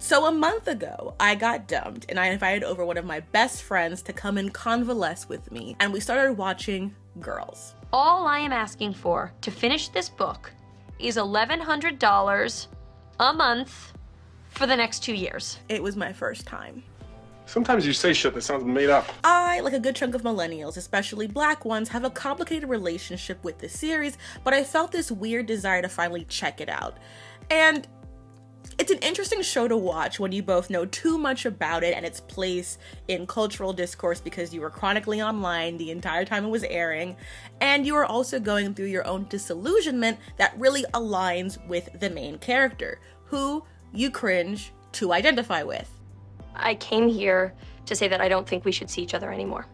So a month ago, I got dumped and I invited over one of my best friends to come and convalesce with me, and we started watching Girls. All I am asking for to finish this book is $1,100 a month for the next 2 years. It was my first time. Sometimes you say shit that sounds made up. I, like a good chunk of millennials, especially black ones, have a complicated relationship with this series, but I felt this weird desire to finally check it out. And it's an interesting show to watch when you both know too much about it and its place in cultural discourse because you were chronically online the entire time it was airing, and you are also going through your own disillusionment that really aligns with the main character, who you cringe to identify with. I came here to say that I don't think we should see each other anymore.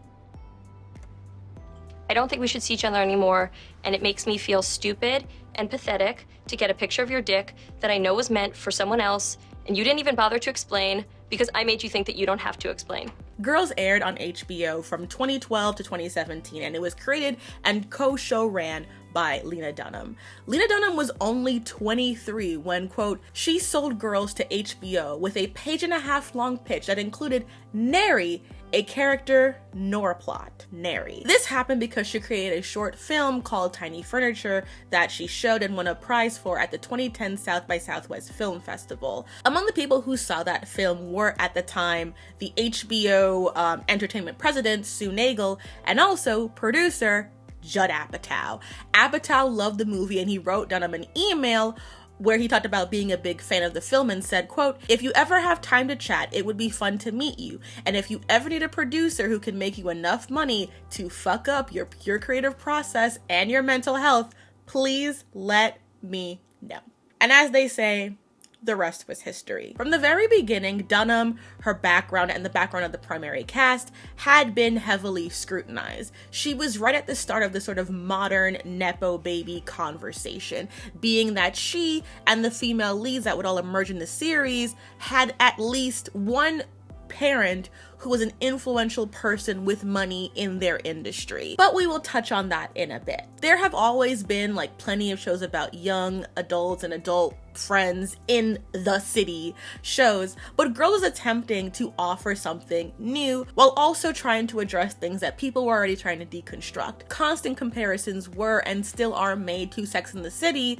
I don't think we should see each other anymore, and it makes me feel stupid and pathetic to get a picture of your dick that I know was meant for someone else, and you didn't even bother to explain because I made you think that you don't have to explain. Girls aired on HBO from 2012 to 2017, and it was created and co-show ran by Lena Dunham. Lena Dunham was only 23 when, quote, she sold Girls to HBO with a 1.5-page long pitch that included nary a character nor a plot. Nary. This happened because she created a short film called Tiny Furniture that she showed and won a prize for at the 2010 South by Southwest Film Festival. Among the people who saw that film were, at the time, the HBO Entertainment President, Sue Nagle, and also producer Judd Apatow. Apatow loved the movie and he wrote Dunham an email where he talked about being a big fan of the film and said, quote, if you ever have time to chat, it would be fun to meet you. And if you ever need a producer who can make you enough money to fuck up your pure creative process and your mental health, please let me know. And as they say, the rest was history. From the very beginning, Dunham, her background, and the background of the primary cast had been heavily scrutinized. She was right at the start of the sort of modern NepoBaby conversation, being that she and the female leads that would all emerge in the series had at least one parent who was an influential person with money in their industry. But we will touch on that in a bit. There have always been like plenty of shows about young adults and adult friends in the city shows, but Girls was attempting to offer something new while also trying to address things that people were already trying to deconstruct. Constant comparisons were and still are made to Sex and the City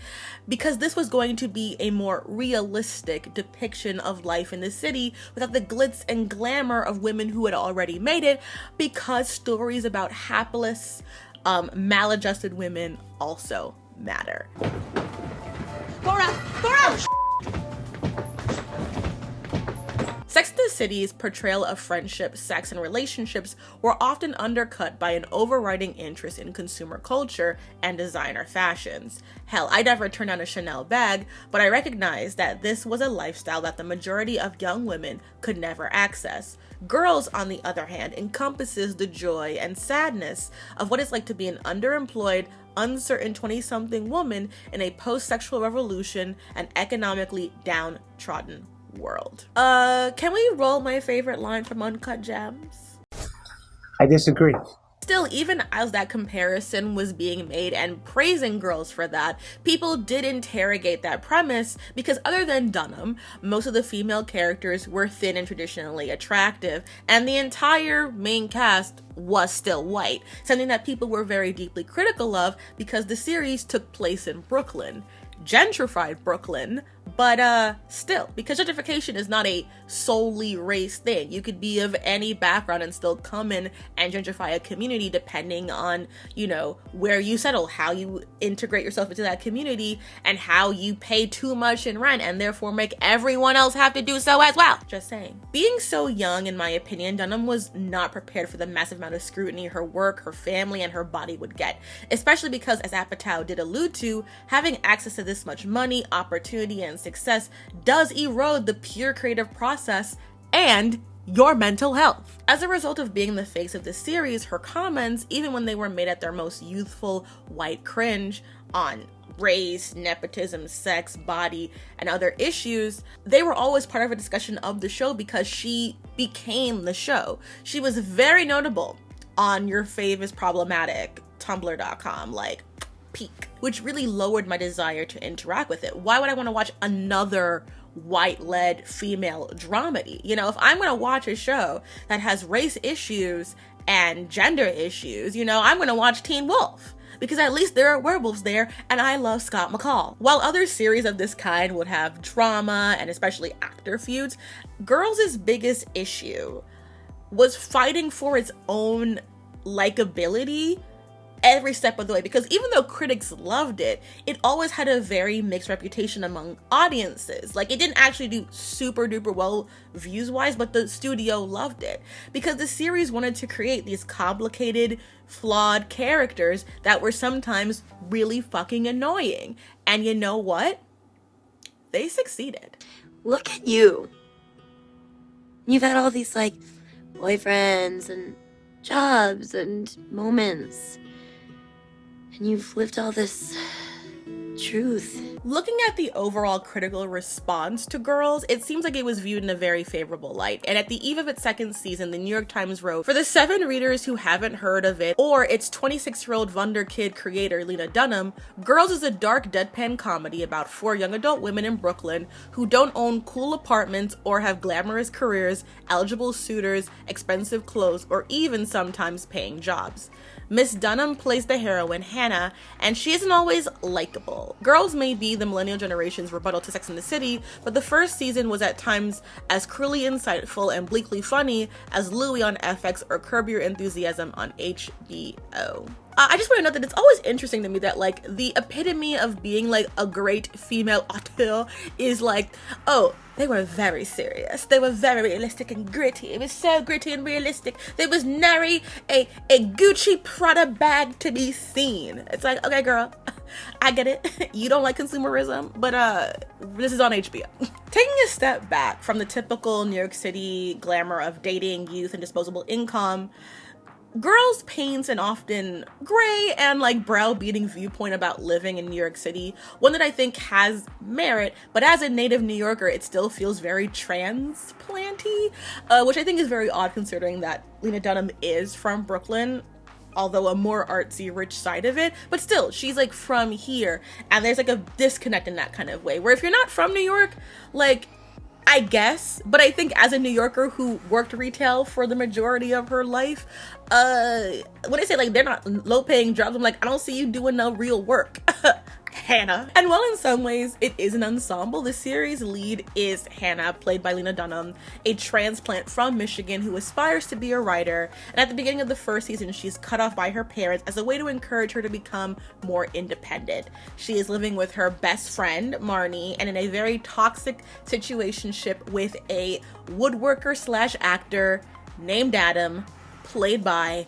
because this was going to be a more realistic depiction of life in the city without the glitz and glamour of women who had already made it, because stories about hapless, maladjusted women also matter. Sex and the City's portrayal of friendship, sex, and relationships were often undercut by an overriding interest in consumer culture and designer fashions. Hell, I never turned down a Chanel bag, but I recognized that this was a lifestyle that the majority of young women could never access. Girls, on the other hand, encompasses the joy and sadness of what it's like to be an underemployed, uncertain 20-something woman in a post-sexual revolution and economically downtrodden world. Can we roll my favorite line from Uncut Gems? I disagree. Still, even as that comparison was being made and praising Girls for that, people did interrogate that premise because other than Dunham, most of the female characters were thin and traditionally attractive, and the entire main cast was still white, something that people were very deeply critical of because the series took place in Brooklyn. Gentrified Brooklyn, but still, because gentrification is not a solely race thing. You could be of any background and still come in and gentrify a community depending on, you know, where you settle, how you integrate yourself into that community, and how you pay too much in rent and therefore make everyone else have to do so as well. Just saying. Being so young, in my opinion, Dunham was not prepared for the massive amount of scrutiny her work, her family, and her body would get, especially because, as Apatow did allude to, having access to this much money, opportunity, and success does erode the pure creative process and your mental health. As a result of being the face of the series, her comments, even when they were made at their most youthful white cringe on race, nepotism, sex, body, and other issues, they were always part of a discussion of the show because she became the show. She was very notable on Your Fave is Problematic, Tumblr.com, like peak, which really lowered my desire to interact with it. Why would I want to watch another white-led female dramedy. You know, if I'm gonna watch a show that has race issues and gender issues, you know, I'm gonna watch Teen Wolf, because at least there are werewolves there, and I love Scott McCall. While other series of this kind would have drama and especially actor feuds, Girls' biggest issue was fighting for its own likability every step of the way, because even though critics loved it, it always had a very mixed reputation among audiences. Like, it didn't actually do super duper well views wise, but the studio loved it because the series wanted to create these complicated, flawed characters that were sometimes really fucking annoying. And you know what? They succeeded. Look at you. You've had all these, like, boyfriends and jobs and moments. And you've lived all this truth. Looking at the overall critical response to Girls, it seems like it was viewed in a very favorable light. And at the eve of its second season, the New York Times wrote, "For the 7 readers who haven't heard of it or its 26-year-old wunderkid creator, Lena Dunham, Girls is a dark deadpan comedy about 4 young adult women in Brooklyn who don't own cool apartments or have glamorous careers, eligible suitors, expensive clothes, or even sometimes paying jobs. Miss Dunham plays the heroine, Hannah, and she isn't always likable. Girls may be the millennial generation's rebuttal to Sex and the City, but the first season was at times as cruelly insightful and bleakly funny as Louie on FX or Curb Your Enthusiasm on HBO. I just want to note that it's always interesting to me that, like, the epitome of being, like, a great female auteur is, like, oh, they were very serious. They were very realistic and gritty. It was so gritty and realistic. There was nary a Gucci Prada bag to be seen. It's like, okay, girl, I get it. You don't like consumerism, but this is on HBO. Taking a step back from the typical New York City glamour of dating, youth, and disposable income, Girls paints an often gray and, like, browbeating viewpoint about living in New York City, one that I think has merit, but as a native New Yorker, it still feels very transplanty, which I think is very odd considering that Lena Dunham is from Brooklyn, although a more artsy, rich side of it, but still, she's, like, from here, and there's, like, a disconnect in that kind of way, where if you're not from New York, like, I guess, but I think as a New Yorker who worked retail for the majority of her life, when I say, like, they're not low-paying jobs, I'm like, I don't see you doing no real work. Hannah. And while in some ways it is an ensemble, the series lead is Hannah, played by Lena Dunham, a transplant from Michigan who aspires to be a writer, and at the beginning of the first season, she's cut off by her parents as a way to encourage her to become more independent. She is living with her best friend, Marnie, and in a very toxic situationship with a woodworker slash actor named Adam, played by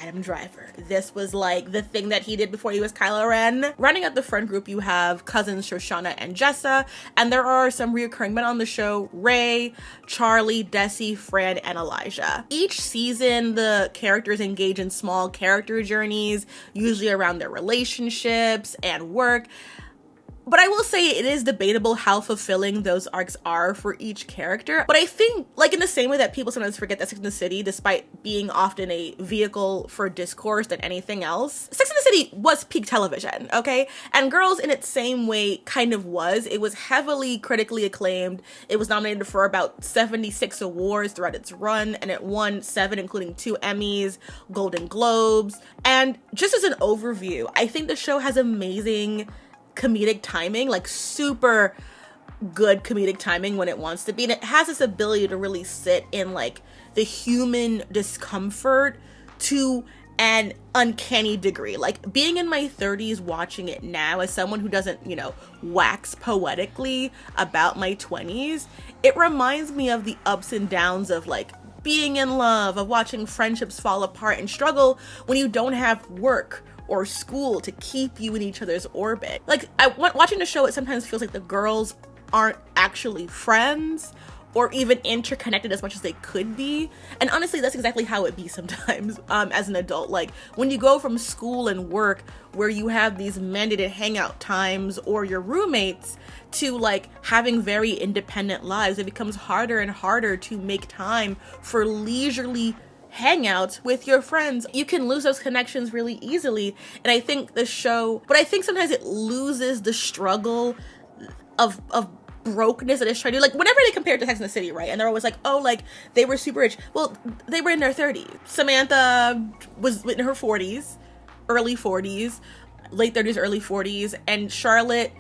Adam Driver. This was like the thing that he did before he was Kylo Ren. Running out the friend group, you have cousins Soshanna and Jessa, and there are some reoccurring men on the show: Ray, Charlie, Desi, Fran, and Elijah. Each season, the characters engage in small character journeys, usually around their relationships and work. But I will say it is debatable how fulfilling those arcs are for each character. But I think, like, in the same way that people sometimes forget that Sex and the City, despite being often a vehicle for discourse than anything else, Sex and the City was peak television, okay? And Girls, in its same way, kind of was. It was heavily critically acclaimed. It was nominated for about 76 awards throughout its run, and it won 7, including 2 Emmys, Golden Globes. And just as an overview, I think the show has amazing comedic timing, like super good comedic timing when it wants to be, and it has this ability to really sit in, like, the human discomfort to an uncanny degree. Like, being in my 30s watching it now as someone who doesn't, you know, wax poetically about my 20s, it reminds me of the ups and downs of, like, being in love, of watching friendships fall apart and struggle when you don't have work or school to keep you in each other's orbit. Like, watching the show, it sometimes feels like the girls aren't actually friends or even interconnected as much as they could be. And honestly, that's exactly how it be sometimes as an adult. Like, when you go from school and work where you have these mandated hangout times or your roommates to, like, having very independent lives, it becomes harder and harder to make time for leisurely hangouts with your friends. You can lose those connections really easily. And I think the show, but I think sometimes it loses the struggle of brokenness that is trying to, like, whenever they compare it to Sex and the City, right? And they're always like, oh, like, they were super rich. Well, they were in their 30s. Samantha was in her 40s, early 40s, late 30s, early 40s. And Charlotte,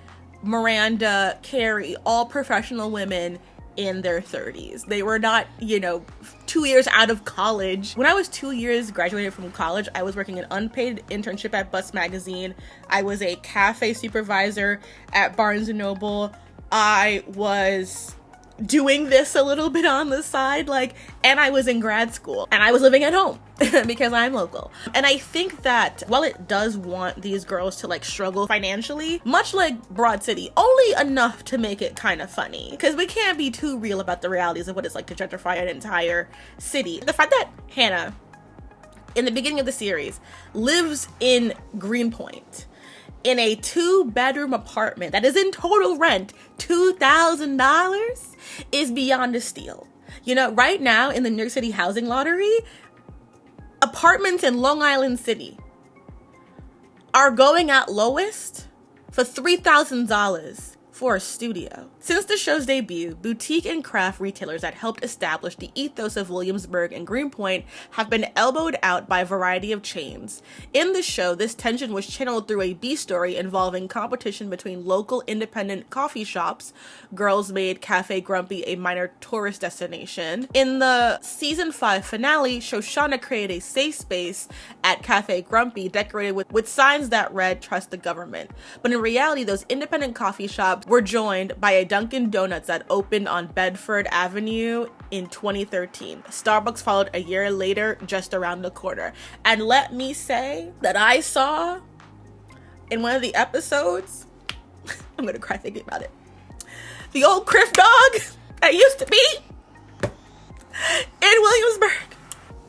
Miranda, Carrie, all professional women in their 30s. They were not, 2 years out of college. When I was 2 years graduated from college, I was working an unpaid internship at Bus Magazine. I was a cafe supervisor at Barnes & Noble. I was doing this a little bit on the side, and I was in grad school, and I was living at home because I'm local. And I think that while it does want these girls to struggle financially, much like Broad City, only enough to make it kind of funny, because we can't be too real about the realities of what it's like to gentrify an entire city. The fact that Hannah, in the beginning of the series, lives in Greenpoint, in a 2-bedroom apartment that is in total rent $2,000, is beyond a steal. Right now in the New York City housing lottery, apartments in Long Island City are going at lowest for $3,000 for a studio. Since the show's debut, boutique and craft retailers that helped establish the ethos of Williamsburg and Greenpoint have been elbowed out by a variety of chains. In the show, this tension was channeled through a B story involving competition between local independent coffee shops. Girls made Cafe Grumpy a minor tourist destination. In the season 5 finale, Soshanna created a safe space at Cafe Grumpy decorated with signs that read, "Trust the government." But in reality, those independent coffee shops were joined by a Dunkin' Donuts that opened on Bedford Avenue in 2013. Starbucks followed a year later, just around the corner. And let me say that I saw in one of the episodes, I'm gonna cry thinking about it, the old Criff dog that used to be in Williamsburg.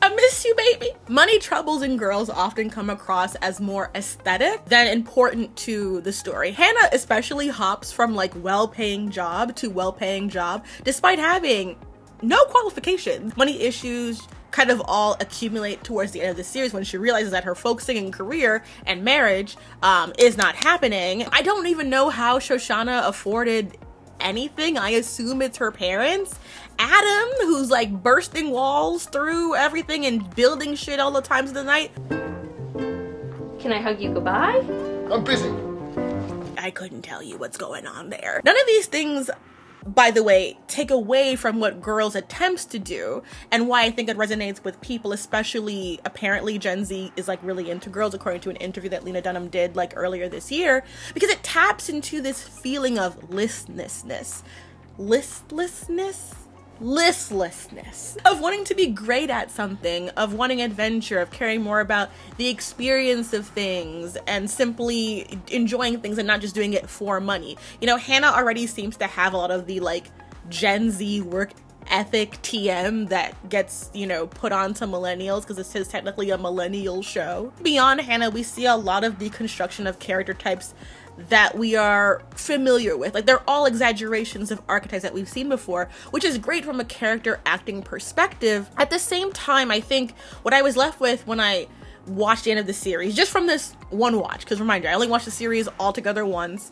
I miss you, baby. Money troubles in girls often come across as more aesthetic than important to the story. Hannah especially hops from well-paying job to well-paying job despite having no qualifications. Money issues kind of all accumulate towards the end of the series when she realizes that her folk singing career and marriage is not happening. I don't even know how Soshanna afforded anything. I assume it's her parents. Adam, who's bursting walls through everything and building shit all the times of the night. Can I hug you goodbye? I'm busy. I couldn't tell you what's going on there. None of these things, by the way, take away from what Girls attempts to do and why I think it resonates with people, especially apparently Gen Z is really into Girls, according to an interview that Lena Dunham did earlier this year, because it taps into this feeling of listlessness, of wanting to be great at something, of wanting adventure, of caring more about the experience of things and simply enjoying things and not just doing it for money. Hannah already seems to have a lot of the Gen Z work ethic TM that gets, put onto millennials because this is technically a millennial show. Beyond Hannah, we see a lot of deconstruction of character types that we are familiar with. They're all exaggerations of archetypes that we've seen before, which is great from a character acting perspective. At the same time, I think what I was left with when I watched the end of the series, just from this one watch, because reminder, I only watched the series all together once,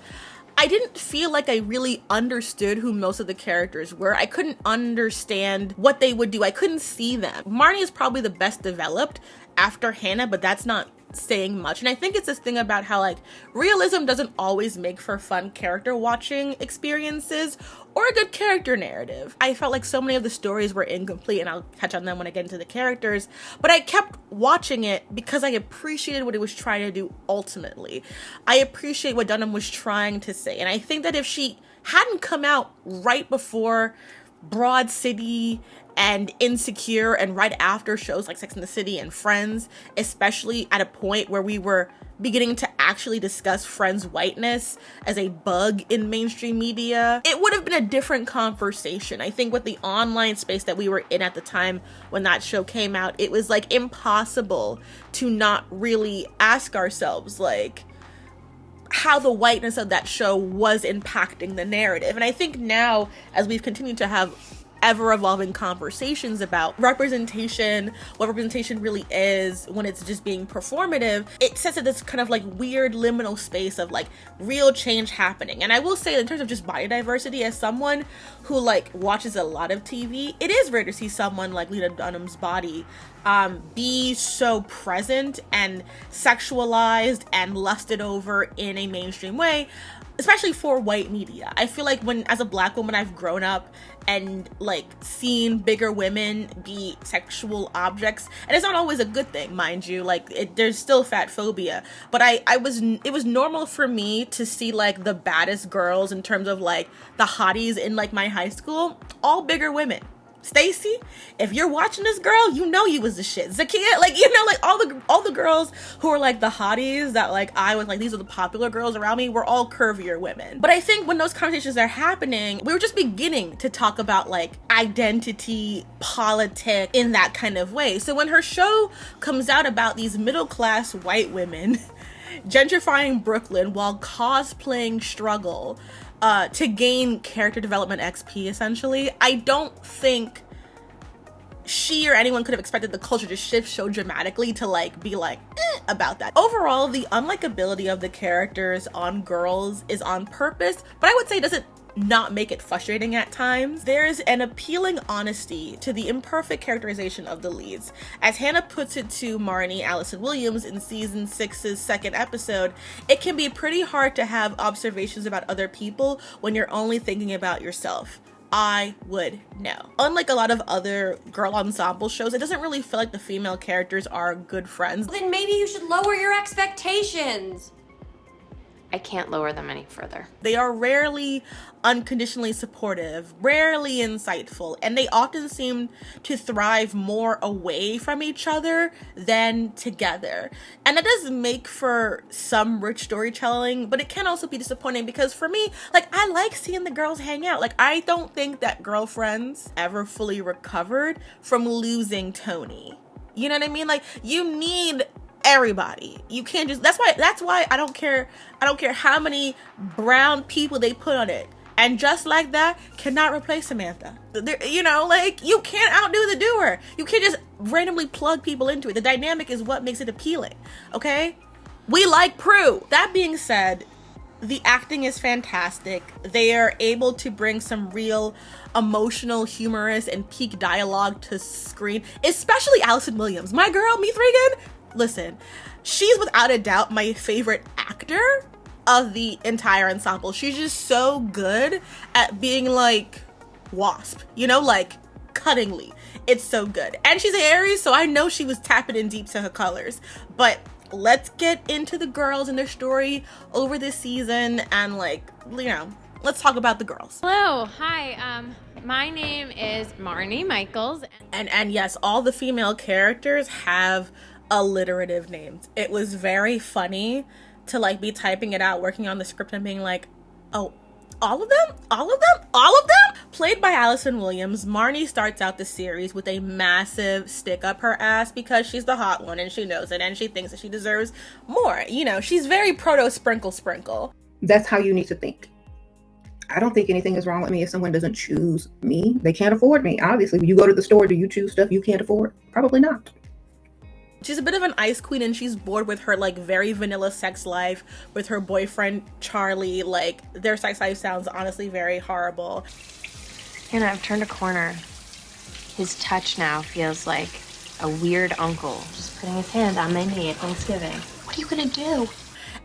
I didn't feel like I really understood who most of the characters were. I couldn't understand what they would do. I couldn't see them. Marnie is probably the best developed after Hannah, but that's not saying much. And I think it's this thing about how realism doesn't always make for fun character watching experiences or a good character narrative. I felt like so many of the stories were incomplete, and I'll touch on them when I get into the characters, but I kept watching it because I appreciated what it was trying to do ultimately. I appreciate what Dunham was trying to say, and I think that if she hadn't come out right before Broad City and Insecure and right after shows like Sex and the City and Friends, especially at a point where we were beginning to actually discuss Friends' whiteness as a bug in mainstream media, it would have been a different conversation. I think with the online space that we were in at the time when that show came out, it was impossible to not really ask ourselves how the whiteness of that show was impacting the narrative. And I think now, as we've continued to have ever evolving conversations about representation, what representation really is when it's just being performative, it sets at this kind of like weird liminal space of like real change happening. And I will say, in terms of just body diversity, as someone who like watches a lot of TV, it is rare to see someone like Lena Dunham's body be so present and sexualized and lusted over in a mainstream way, especially for white media. I feel like when, as a Black woman, I've grown up and like seen bigger women be sexual objects, and it's not always a good thing, mind you. Like there's still fat phobia, but it was normal for me to see like the baddest girls in terms of like the hotties in like my high school, all bigger women. Stacy, if you're watching this, girl, you know you was the shit. Zakia, like, you know, like all the girls who were like the hotties that like I was like, these are the popular girls around me, were all curvier women. But I think when those conversations are happening, we were just beginning to talk about like identity, politics in that kind of way. So when her show comes out about these middle-class white women gentrifying Brooklyn while cosplaying struggle to gain character development XP, essentially, I don't think she or anyone could have expected the culture to shift so dramatically to like be like about that. Overall, the unlikability of the characters on Girls is on purpose, but I would say it doesn't not make it frustrating at times. There's an appealing honesty to the imperfect characterization of the leads. As Hannah puts it to Marnie, Allison Williams, in season 6's second episode, it can be pretty hard to have observations about other people when you're only thinking about yourself. I would know. Unlike a lot of other girl ensemble shows, it doesn't really feel like the female characters are good friends. Then maybe you should lower your expectations. I can't lower them any further. They are rarely unconditionally supportive, rarely insightful, and they often seem to thrive more away from each other than together. And that does make for some rich storytelling, but it can also be disappointing because for me, like, I like seeing the girls hang out. Like, I don't think that Girlfriends ever fully recovered from losing Tony. You know what I mean? Like, you need everybody. You can't just, that's why I don't care how many brown people they put on it. And just like that, cannot replace Samantha. You know, like, you can't outdo the doer. You can't just randomly plug people into it. The dynamic is what makes it appealing, okay? We like Prue. That being said, the acting is fantastic. They are able to bring some real emotional, humorous, and peak dialogue to screen, especially Allison Williams. My girl, Meath Regan. Listen, she's without a doubt my favorite actor of the entire ensemble. She's just so good at being like Wasp, you know, like cuttingly. It's so good. And she's an Aries, so I know she was tapping in deep to her colors. But let's get into the girls and their story over this season and, like, you know, let's talk about the girls. Hello, hi, my name is Marnie Michaels. And yes, all the female characters have alliterative names. It was very funny to like be typing it out, working on the script and being like, oh, all of them? Played by Allison Williams, Marnie starts out the series with a massive stick up her ass because she's the hot one and she knows it and she thinks that she deserves more. You know, she's very proto sprinkle. That's how you need to think. I don't think anything is wrong with me if someone doesn't choose me. They can't afford me. Obviously, when you go to the store, do you choose stuff you can't afford? Probably not. She's a bit of an ice queen and she's bored with her like very vanilla sex life with her boyfriend Charlie. Like, their sex life sounds honestly very horrible. Hannah, I've turned a corner. His touch now feels like a weird uncle just putting his hand on my knee at Thanksgiving. What are you gonna do?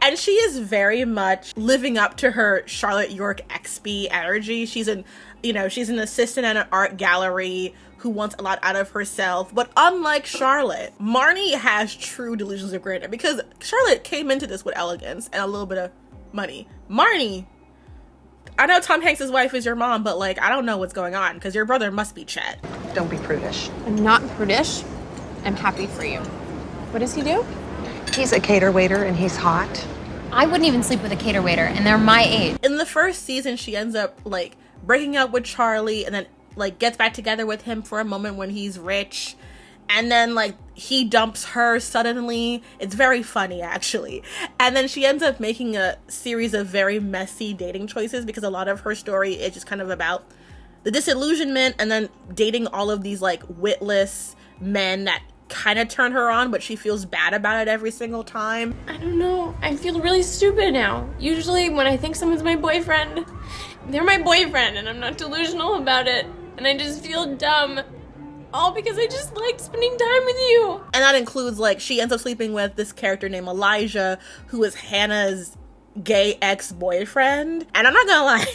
And she is very much living up to her Charlotte York XP energy. She's an assistant at an art gallery who wants a lot out of herself. But unlike Charlotte, Marnie has true delusions of grandeur because Charlotte came into this with elegance and a little bit of money. Marnie, I know Tom Hanks' wife is your mom, but like, I don't know what's going on because your brother must be Chet. Don't be prudish. I'm not prudish. I'm happy for you. What does he do? He's a cater waiter and he's hot. I wouldn't even sleep with a cater waiter, and they're my age. In the first season, she ends up like breaking up with Charlie and then like gets back together with him for a moment when he's rich. And then like he dumps her suddenly. It's very funny actually. And then she ends up making a series of very messy dating choices because a lot of her story is just kind of about the disillusionment, and then dating all of these like witless men that kind of turn her on, but she feels bad about it every single time. I don't know. I feel really stupid now. Usually when I think someone's my boyfriend, they're my boyfriend and I'm not delusional about it. And I just feel dumb. All because I just liked spending time with you. And that includes, like, she ends up sleeping with this character named Elijah, who is Hannah's gay ex-boyfriend. And I'm not gonna lie,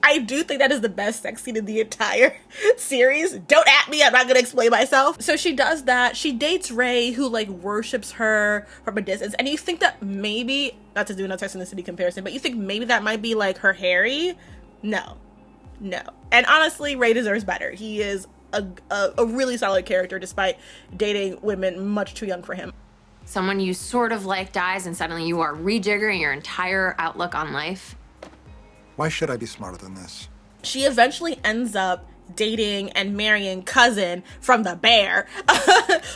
I do think that is the best sex scene in the entire series. Don't at me, I'm not gonna explain myself. So she does that. She dates Ray, who like worships her from a distance. And you think that maybe, not to do another Sex and the City comparison, but you think maybe that might be like her Harry? No. And honestly, Ray deserves better. He is a really solid character despite dating women much too young for him. Someone you sort of like dies and suddenly you are rejiggering your entire outlook on life. Why should I be smarter than this? She eventually ends up dating and marrying cousin from The Bear,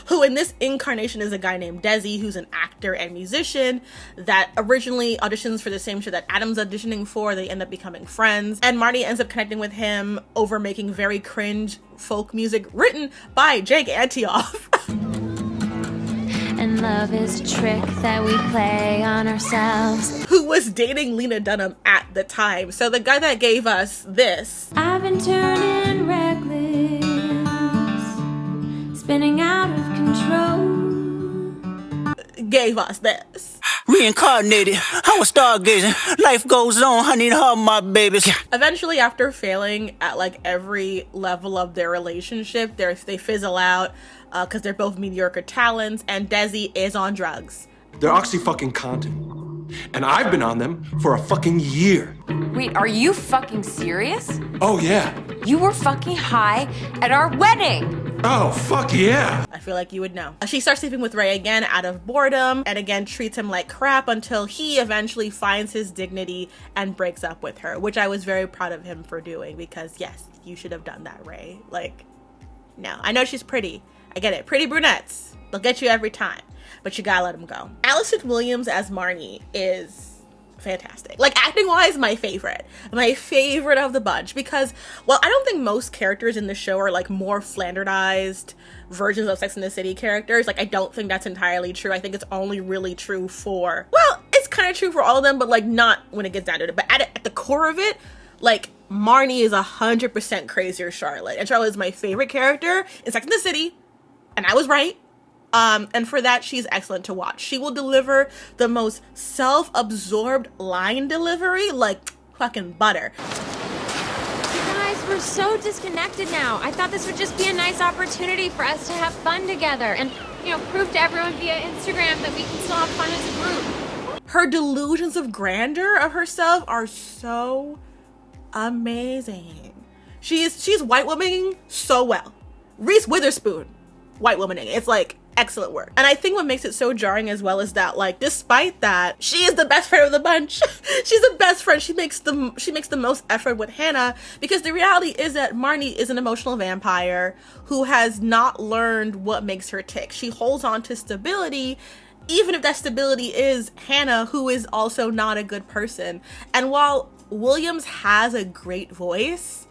who in this incarnation is a guy named Desi, who's an actor and musician that originally auditions for the same show that Adam's auditioning for. They end up becoming friends, and Marnie ends up connecting with him over making very cringe folk music written by Jake Antioff. And love is a trick that we play on ourselves. Who was dating Lena Dunham at the time. So the guy that gave us this, I've been turning reckless, spinning out of control, gave us this. Reincarnated, I was stargazing. Life goes on, honey, and all my babies. Eventually, after failing at like every level of their relationship, they fizzle out because they're both mediocre talents, and Desi is on drugs. They're oxy-fucking-contin. And I've been on them for a fucking year. Wait, are you fucking serious? Oh, yeah. You were fucking high at our wedding. Oh, fuck yeah. I feel like you would know. She starts sleeping with Ray again out of boredom, and again treats him like crap until he eventually finds his dignity and breaks up with her, which I was very proud of him for doing, because yes, you should have done that, Ray. Like, no. I know she's pretty. I get it. Pretty brunettes. They'll get you every time. But you gotta let them go. Allison Williams as Marnie is fantastic. Like, acting-wise, my favorite. My favorite of the bunch. Because, well, I don't think most characters in the show are, like, more flanderized versions of Sex and the City characters. Like, I don't think that's entirely true. I think it's only really true for... Well, it's kind of true for all of them, but, like, not when it gets down to it. But at the core of it, like, Marnie is 100% crazier Charlotte. And Charlotte is my favorite character in Sex and the City. And I was right. And for that, she's excellent to watch. She will deliver the most self-absorbed line delivery, like fucking butter. You guys, we're so disconnected now. I thought this would just be a nice opportunity for us to have fun together and, you know, prove to everyone via Instagram that we can still have fun as a group. Her delusions of grandeur of herself are so amazing. She's white womaning so well. Reese Witherspoon, white womaning. It's like excellent work. And I think what makes it so jarring as well is that, like, despite that, she is the best friend of the bunch. She's the best friend. She makes the most effort with Hannah, because the reality is that Marnie is an emotional vampire who has not learned what makes her tick. She holds on to stability, even if that stability is Hannah, who is also not a good person. And while Williams has a great voice,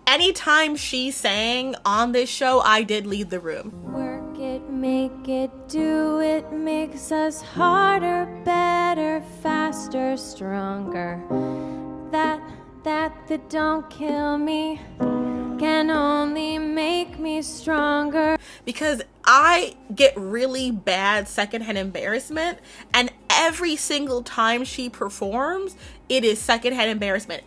anytime she sang on this show, I did leave the room. Work it, make it, do it, makes us harder, better, faster, stronger. That don't kill me can only make me stronger. Because I get really bad secondhand embarrassment, and every single time she performs, it is secondhand embarrassment.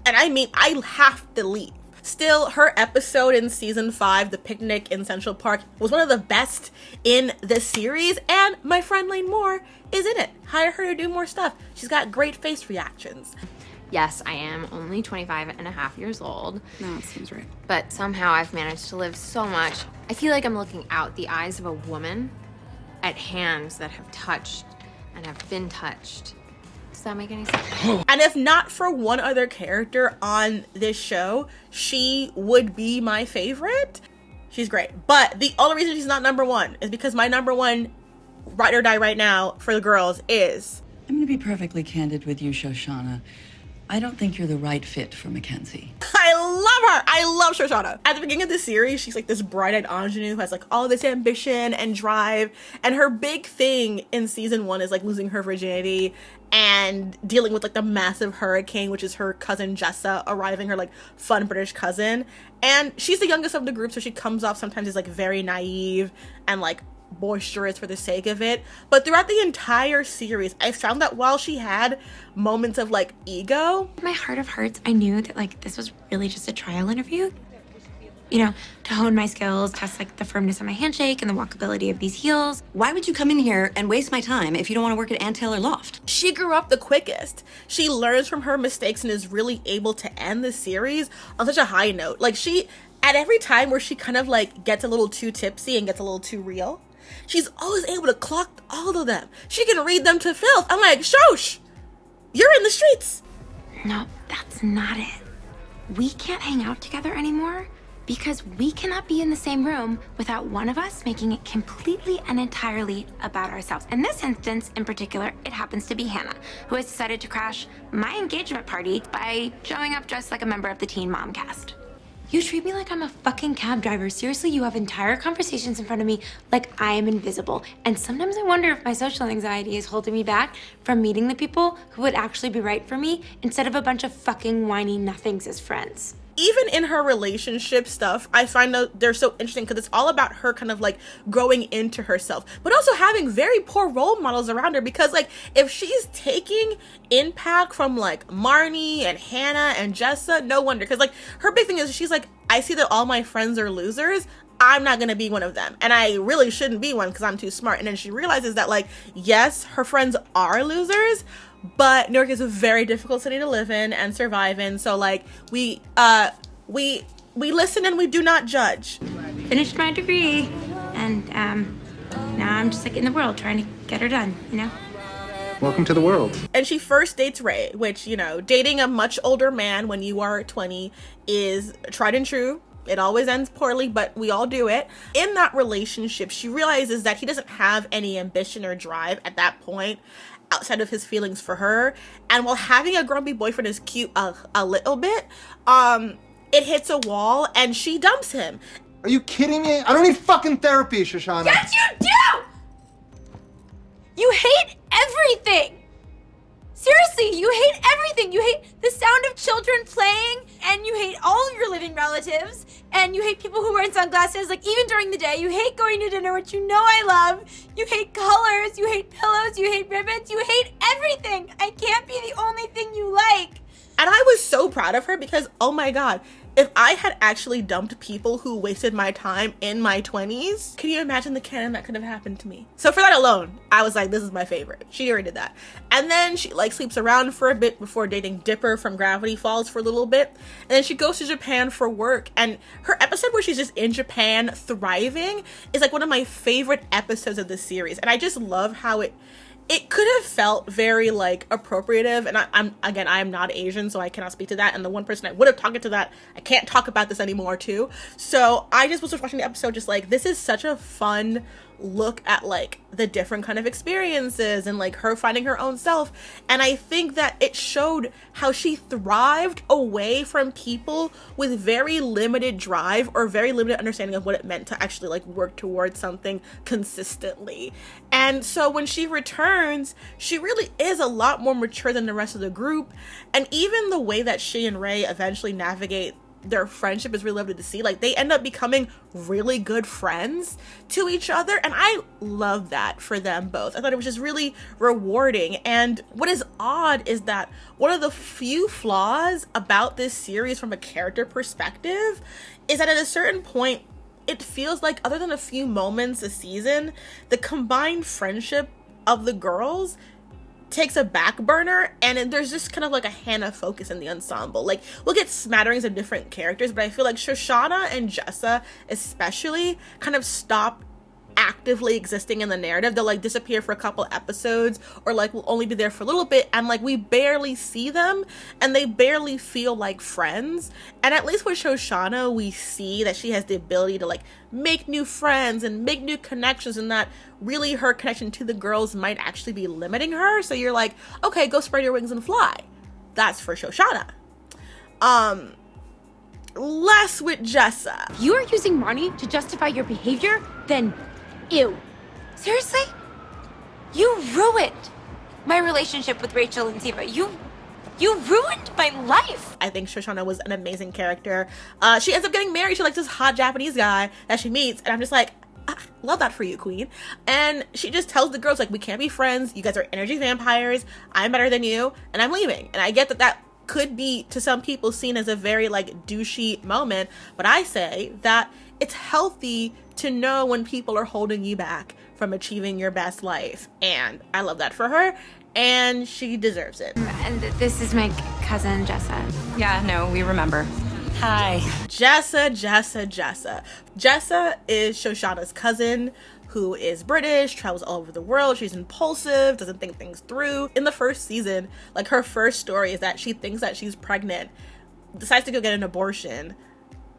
And I mean, I have to leave. Still, her episode in season 5, The Picnic in Central Park, was one of the best in the series, and my friend Lane Moore is in it. Hire her to do more stuff. She's got great face reactions. Yes, I am only 25 and a half years old. No, it seems right. But somehow I've managed to live so much. I feel like I'm looking out the eyes of a woman at hands that have touched and have been touched. Does that make any sense? And if not for one other character on this show, she would be my favorite. She's great. But the only reason she's not number one is because my number one ride or die right now for the girls is... I'm gonna be perfectly candid with you, Soshanna. I don't think you're the right fit for Mackenzie. I her. I love Soshanna. At the beginning of the series, she's like this bright-eyed ingenue who has like all this ambition and drive. And her big thing in season 1 is like losing her virginity and dealing with like the massive hurricane, which is her cousin Jessa arriving, her like fun British cousin. And she's the youngest of the group, so she comes off sometimes as like very naive and like boisterous for the sake of it. But throughout the entire series, I found that while she had moments of like ego, in my heart of hearts, I knew that like this was really just a trial interview, you know, to hone my skills, test like the firmness of my handshake and the walkability of these heels. Why would you come in here and waste my time if you don't want to work at Ann Taylor Loft? she grew up the quickest. She learns from her mistakes and is really able to end the series on such a high note. Like she, at every time where she kind of like gets a little too tipsy and gets a little too real, she's always able to clock all of them. She can read them to filth. I'm like, Shosh, you're in the streets. No, that's not it. We can't hang out together anymore because we cannot be in the same room without one of us making it completely and entirely about ourselves. In this instance, in particular, it happens to be Hannah, who has decided to crash my engagement party by showing up dressed like a member of the Teen Mom cast. You treat me like I'm a fucking cab driver. Seriously, you have entire conversations in front of me like I am invisible. And sometimes I wonder if my social anxiety is holding me back from meeting the people who would actually be right for me instead of a bunch of fucking whiny nothings as friends. Even in her relationship stuff, I find that they're so interesting because it's all about her kind of like growing into herself, but also having very poor role models around her. Because like if she's taking impact from like Marnie and Hannah and Jessa, no wonder. Because like her big thing is she's like, I see that all my friends are losers. I'm not gonna be one of them, and I really shouldn't be one because I'm too smart. And then she realizes that like, yes, her friends are losers, but New York is a very difficult city to live in and survive in. So like we listen and we do not judge. Finished my degree, and now I'm just like in the world trying to get her done, you know? Welcome to the world. And she first dates Ray, which, you know, dating a much older man when you are 20 is tried and true. It always ends poorly, but we all do it. In that relationship, she realizes that he doesn't have any ambition or drive at that point outside of his feelings for her. And while having a grumpy boyfriend is cute a little bit, it hits a wall and she dumps him. Are you kidding me? I don't need fucking therapy, Soshanna. Yes, you do! You hate everything! Seriously, you hate everything. You hate the sound of children playing, and you hate all of your living relatives, and you hate people who wear sunglasses, like even during the day. You hate going to dinner, which you know I love. You hate colors, you hate pillows, you hate ribbons, you hate everything. I can't be the only thing you like. And I was so proud of her because, oh my God, if I had actually dumped people who wasted my time in my 20s, can you imagine the canon that could have happened to me? So for that alone, I was like, this is my favorite. She already did that. And then she like sleeps around for a bit before dating Dipper from Gravity Falls for a little bit. And then she goes to Japan for work. And her episode where she's just in Japan thriving is like one of my favorite episodes of the series. And I just love how it could have felt very like appropriative, and I am not Asian, so I cannot speak to that, and the one person I would have talked to that, I can't talk about this anymore too. So I just was watching the episode just like, this is such a fun look at like the different kind of experiences and like her finding her own self. And I think that it showed how she thrived away from people with very limited drive or very limited understanding of what it meant to actually like work towards something consistently. And so when she returns, she really is a lot more mature than the rest of the group. And even the way that she and Ray eventually navigate their friendship is really lovely to see. Like they end up becoming really good friends to each other, and I love that for them both. I thought it was just really rewarding. And what is odd is that one of the few flaws about this series from a character perspective is that at a certain point it feels like, other than a few moments a season, the combined friendship of the girls takes a back burner, and there's just kind of like a Hannah focus in the ensemble. Like we'll get smatterings of different characters, but I feel like Soshanna and Jessa especially kind of stop actively existing in the narrative. They'll like disappear for a couple episodes, or like will only be there for a little bit, and like we barely see them and they barely feel like friends. And at least with Soshanna, we see that she has the ability to like make new friends and make new connections, and that really her connection to the girls might actually be limiting her. So you're like, okay, go spread your wings and fly. That's for Soshanna. less with Jessa. You are using Marnie to justify your behavior? Then, ew. Seriously? You ruined my relationship with Rachel and Ziva. You ruined my life. I think Soshanna was an amazing character. She ends up getting married to like this hot Japanese guy that she meets, and I'm just like, love that for you, queen. And she just tells the girls, like, we can't be friends. You guys are energy vampires. I'm better than you, and I'm leaving. And I get that that could be to some people seen as a very like douchey moment, but I say that it's healthy to know when people are holding you back from achieving your best life, and I love that for her, and she deserves it. And this is my cousin Jessa. Yeah, no, we remember. Hi. Jessa. Jessa is Soshanna's cousin, who is British, travels all over the world. She's impulsive, doesn't think things through. In the first season, like, her first story is that she thinks that she's pregnant, decides to go get an abortion,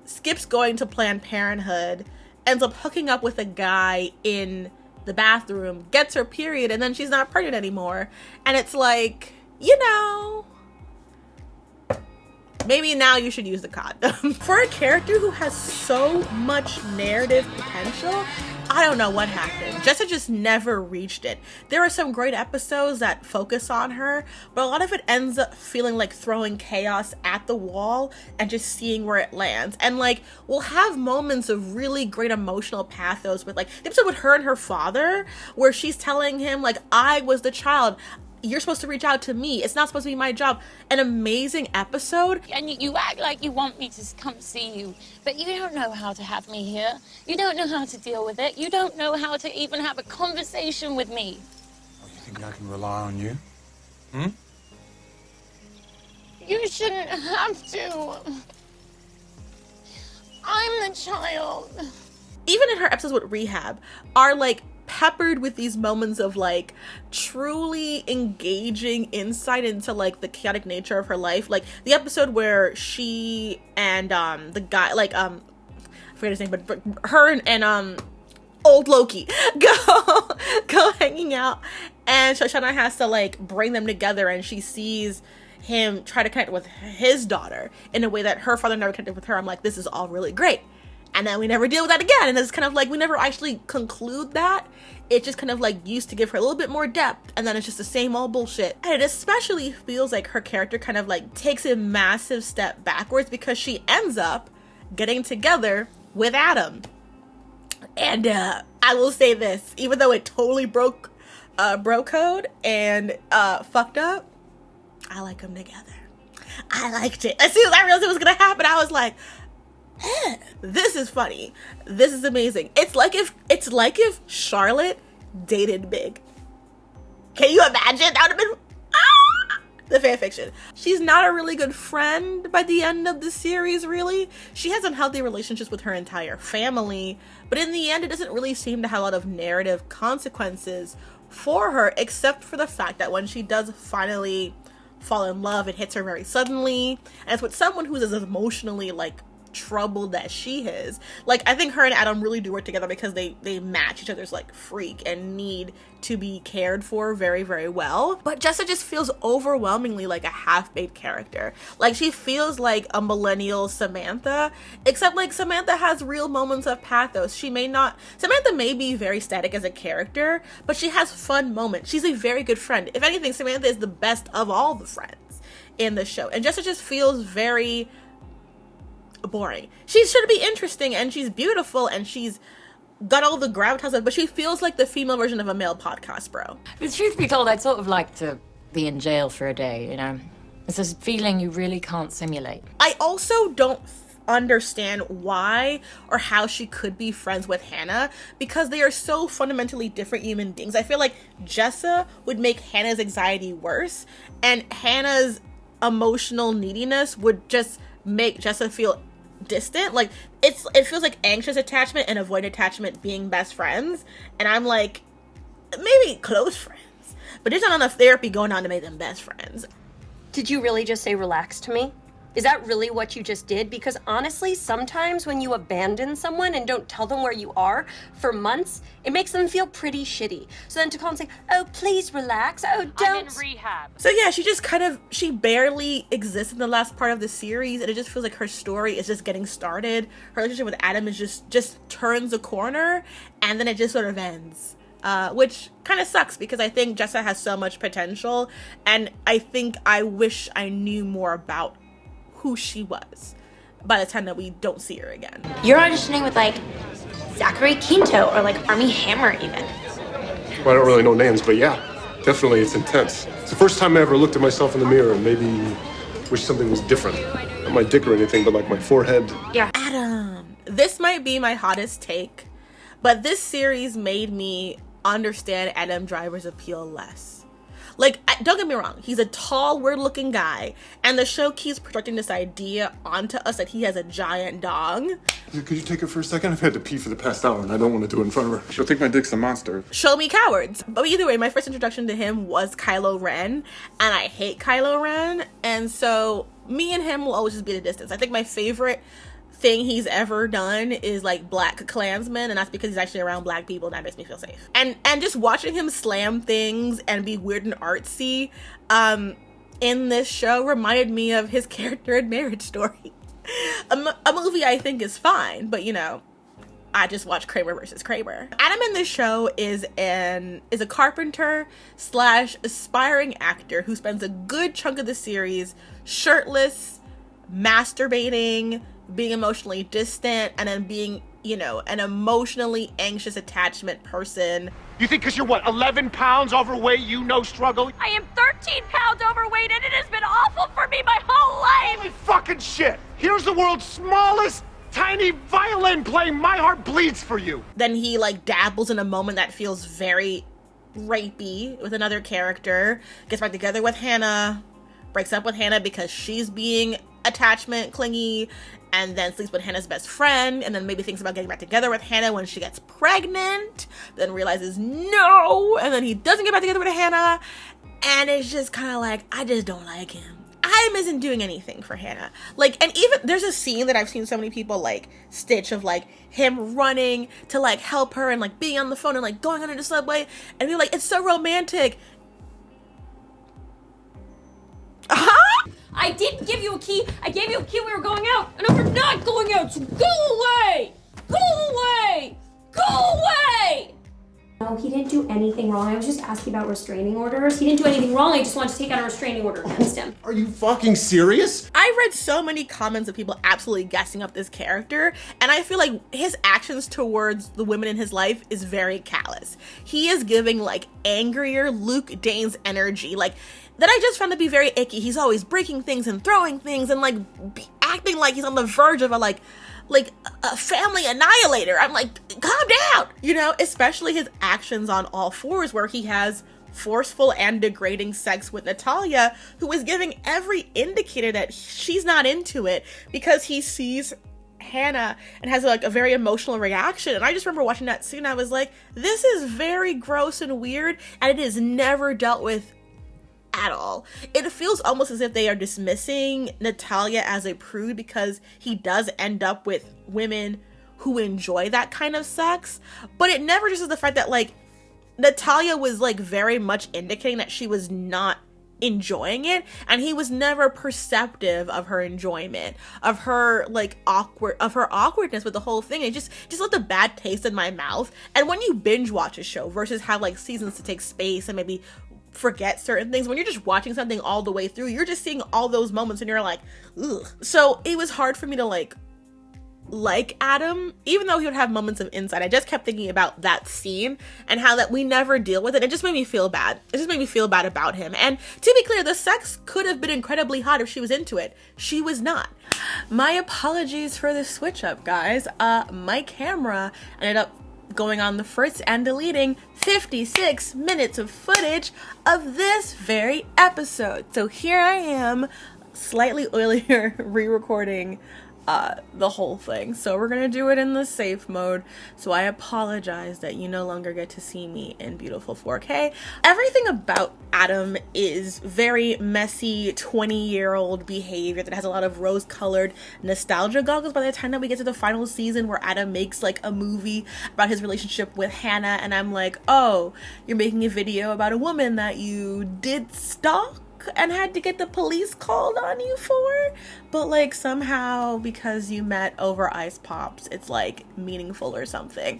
skips going to Planned Parenthood, ends up hooking up with a guy in the bathroom, gets her period, and then she's not pregnant anymore. And it's like, you know, maybe now you should use the condom. For a character who has so much narrative potential, I don't know what happened. Jessa just never reached it. There are some great episodes that focus on her, but a lot of it ends up feeling like throwing chaos at the wall and just seeing where it lands. And like, we'll have moments of really great emotional pathos with like the episode with her and her father, where she's telling him like, I was the child. You're supposed to reach out to me. It's not supposed to be my job. An amazing episode. And you act like you want me to come see you, but you don't know how to have me here. You don't know how to deal with it. You don't know how to even have a conversation with me. Oh, you think I can rely on you? Hmm? You shouldn't have to. I'm the child. Even in her episodes with Rehab are like peppered with these moments of like truly engaging insight into like the chaotic nature of her life. Like the episode where she and the guy, like I forget his name, but her and old Loki go hanging out, and Soshanna has to like bring them together, and she sees him try to connect with his daughter in a way that her father never connected with her. I'm like, this is all really great. And then we never deal with that again. And it's kind of like, we never actually conclude that. It just kind of like used to give her a little bit more depth. And then it's just the same old bullshit. And it especially feels like her character kind of like takes a massive step backwards because she ends up getting together with Adam. And I will say this, even though it totally broke bro code and fucked up, I like them together. I liked it. As soon as I realized it was going to happen, I was like, this is funny. This is amazing. It's like if Charlotte dated Big. Can you imagine? That would have been the fanfiction. She's not a really good friend by the end of the series, really. She has unhealthy relationships with her entire family, but in the end, it doesn't really seem to have a lot of narrative consequences for her, except for the fact that when she does finally fall in love, it hits her very suddenly, and it's with someone who's as emotionally like troubled as she is. Like, I think her and Adam really do work together because they match each other's like freak and need to be cared for very, very well. But Jessa just feels overwhelmingly like a half-baked character. Like, she feels like a millennial Samantha, except like Samantha has real moments of pathos. Samantha may be very static as a character, but she has fun moments. She's a very good friend. If anything, Samantha is the best of all the friends in the show. And Jessa just feels very boring. She should be interesting, and she's beautiful, and she's got all the gravitas, but she feels like the female version of a male podcast bro. The truth be told, I'd sort of like to be in jail for a day, you know? It's this feeling you really can't simulate. I also don't understand why or how she could be friends with Hannah, because they are so fundamentally different human beings. I feel like Jessa would make Hannah's anxiety worse, and Hannah's emotional neediness would just make Jessa feel distant. Like, it feels like anxious attachment and avoidant attachment being best friends, and I'm like, maybe close friends, but there's not enough therapy going on to make them best friends. Did you really just say relax to me? Is that really what you just did? Because honestly, sometimes when you abandon someone and don't tell them where you are for months, it makes them feel pretty shitty. So then to call and say, oh, please relax. Oh, don't. I'm in rehab. So yeah, she barely exists in the last part of the series, and it just feels like her story is just getting started. Her relationship with Adam is just turns a corner, and then it just sort of ends. Which kind of sucks because I think Jessa has so much potential, and I wish I knew more about who she was by the time that we don't see her again. You're auditioning with like Zachary Quinto or like Armie Hammer even. Well, I don't really know names, but yeah, definitely it's intense. It's the first time I ever looked at myself in the mirror and maybe wish something was different. Not my dick or anything, but like my forehead. Yeah. Adam. This might be my hottest take, but this series made me understand Adam Driver's appeal less. Like, don't get me wrong, he's a tall, weird-looking guy, and the show keeps projecting this idea onto us that he has a giant dog. Could you take it for a second? I've had to pee for the past hour, and I don't want to do it in front of her. She'll think my dick's a monster. Show me cowards. But either way, my first introduction to him was Kylo Ren, and I hate Kylo Ren, and so me and him will always just be at a distance. I think my favorite thing he's ever done is like Black Klansman, and that's because he's actually around black people, and that makes me feel safe. And just watching him slam things and be weird and artsy in this show reminded me of his character in Marriage Story. A movie I think is fine, but you know, I just watched Kramer versus Kramer. Adam in this show is a carpenter / aspiring actor who spends a good chunk of the series shirtless, masturbating, being emotionally distant, and then being, you know, an emotionally anxious attachment person. You think because you're, 11 pounds overweight, you no struggle? I am 13 pounds overweight, and it has been awful for me my whole life! Holy fucking shit! Here's the world's smallest, tiny violin playing My Heart Bleeds for you! Then he, like, dabbles in a moment that feels very rapey with another character, gets back together with Hannah, breaks up with Hannah because she's being attachment clingy, and then sleeps with Hannah's best friend, and then maybe thinks about getting back together with Hannah when she gets pregnant, then realizes no, and then he doesn't get back together with Hannah, and it's just kind of like, I just don't like him. Adam isn't doing anything for Hannah. Like, and even there's a scene that I've seen so many people like stitch of like him running to like help her and like being on the phone and like going under the subway, and they're like, it's so romantic. I didn't give you a key. I gave you a key when we were going out, and we're not going out, so go away! Go away! Go away! No, he didn't do anything wrong. I was just asking about restraining orders. He didn't do anything wrong. I just wanted to take out a restraining order against him. Are you fucking serious? I read so many comments of people absolutely gassing up this character, and I feel like his actions towards the women in his life is very callous. He is giving like angrier Luke Danes energy, like that I just found to be very icky. He's always breaking things and throwing things and like acting like he's on the verge of a a family annihilator. I'm like, calm down, you know, especially his actions on All Fours where he has forceful and degrading sex with Natalia, who is giving every indicator that she's not into it because he sees Hannah and has like a very emotional reaction. And I just remember watching that scene, I was like, this is very gross and weird, and it is never dealt with at all. It feels almost as if they are dismissing Natalia as a prude because he does end up with women who enjoy that kind of sex, but it never just is the fact that like Natalia was like very much indicating that she was not enjoying it, and he was never perceptive of her enjoyment, of her like awkwardness with the whole thing. It just left a bad taste in my mouth. And when you binge watch a show versus have like seasons to take space and maybe forget certain things, when you're just watching something all the way through, you're just seeing all those moments and you're like, ugh. So it was hard for me to like Adam, even though he would have moments of insight. I just kept thinking about that scene and how that we never deal with it. It just made me feel bad. It just made me feel bad about him. And to be clear, the sex could have been incredibly hot if she was into it. She was not. My apologies for the switch up, guys. My camera ended up going on the fritz and deleting 56 minutes of footage of this very episode. So here I am, slightly oilier, re-recording the whole thing. So we're gonna do it in the safe mode. So I apologize that you no longer get to see me in beautiful 4K. Everything about Adam is very messy 20-year-old behavior that has a lot of rose-colored nostalgia goggles by the time that we get to the final season, where Adam makes like a movie about his relationship with Hannah, and I'm like, oh, you're making a video about a woman that you did stalk and had to get the police called on you for, but like somehow because you met over ice pops it's like meaningful or something.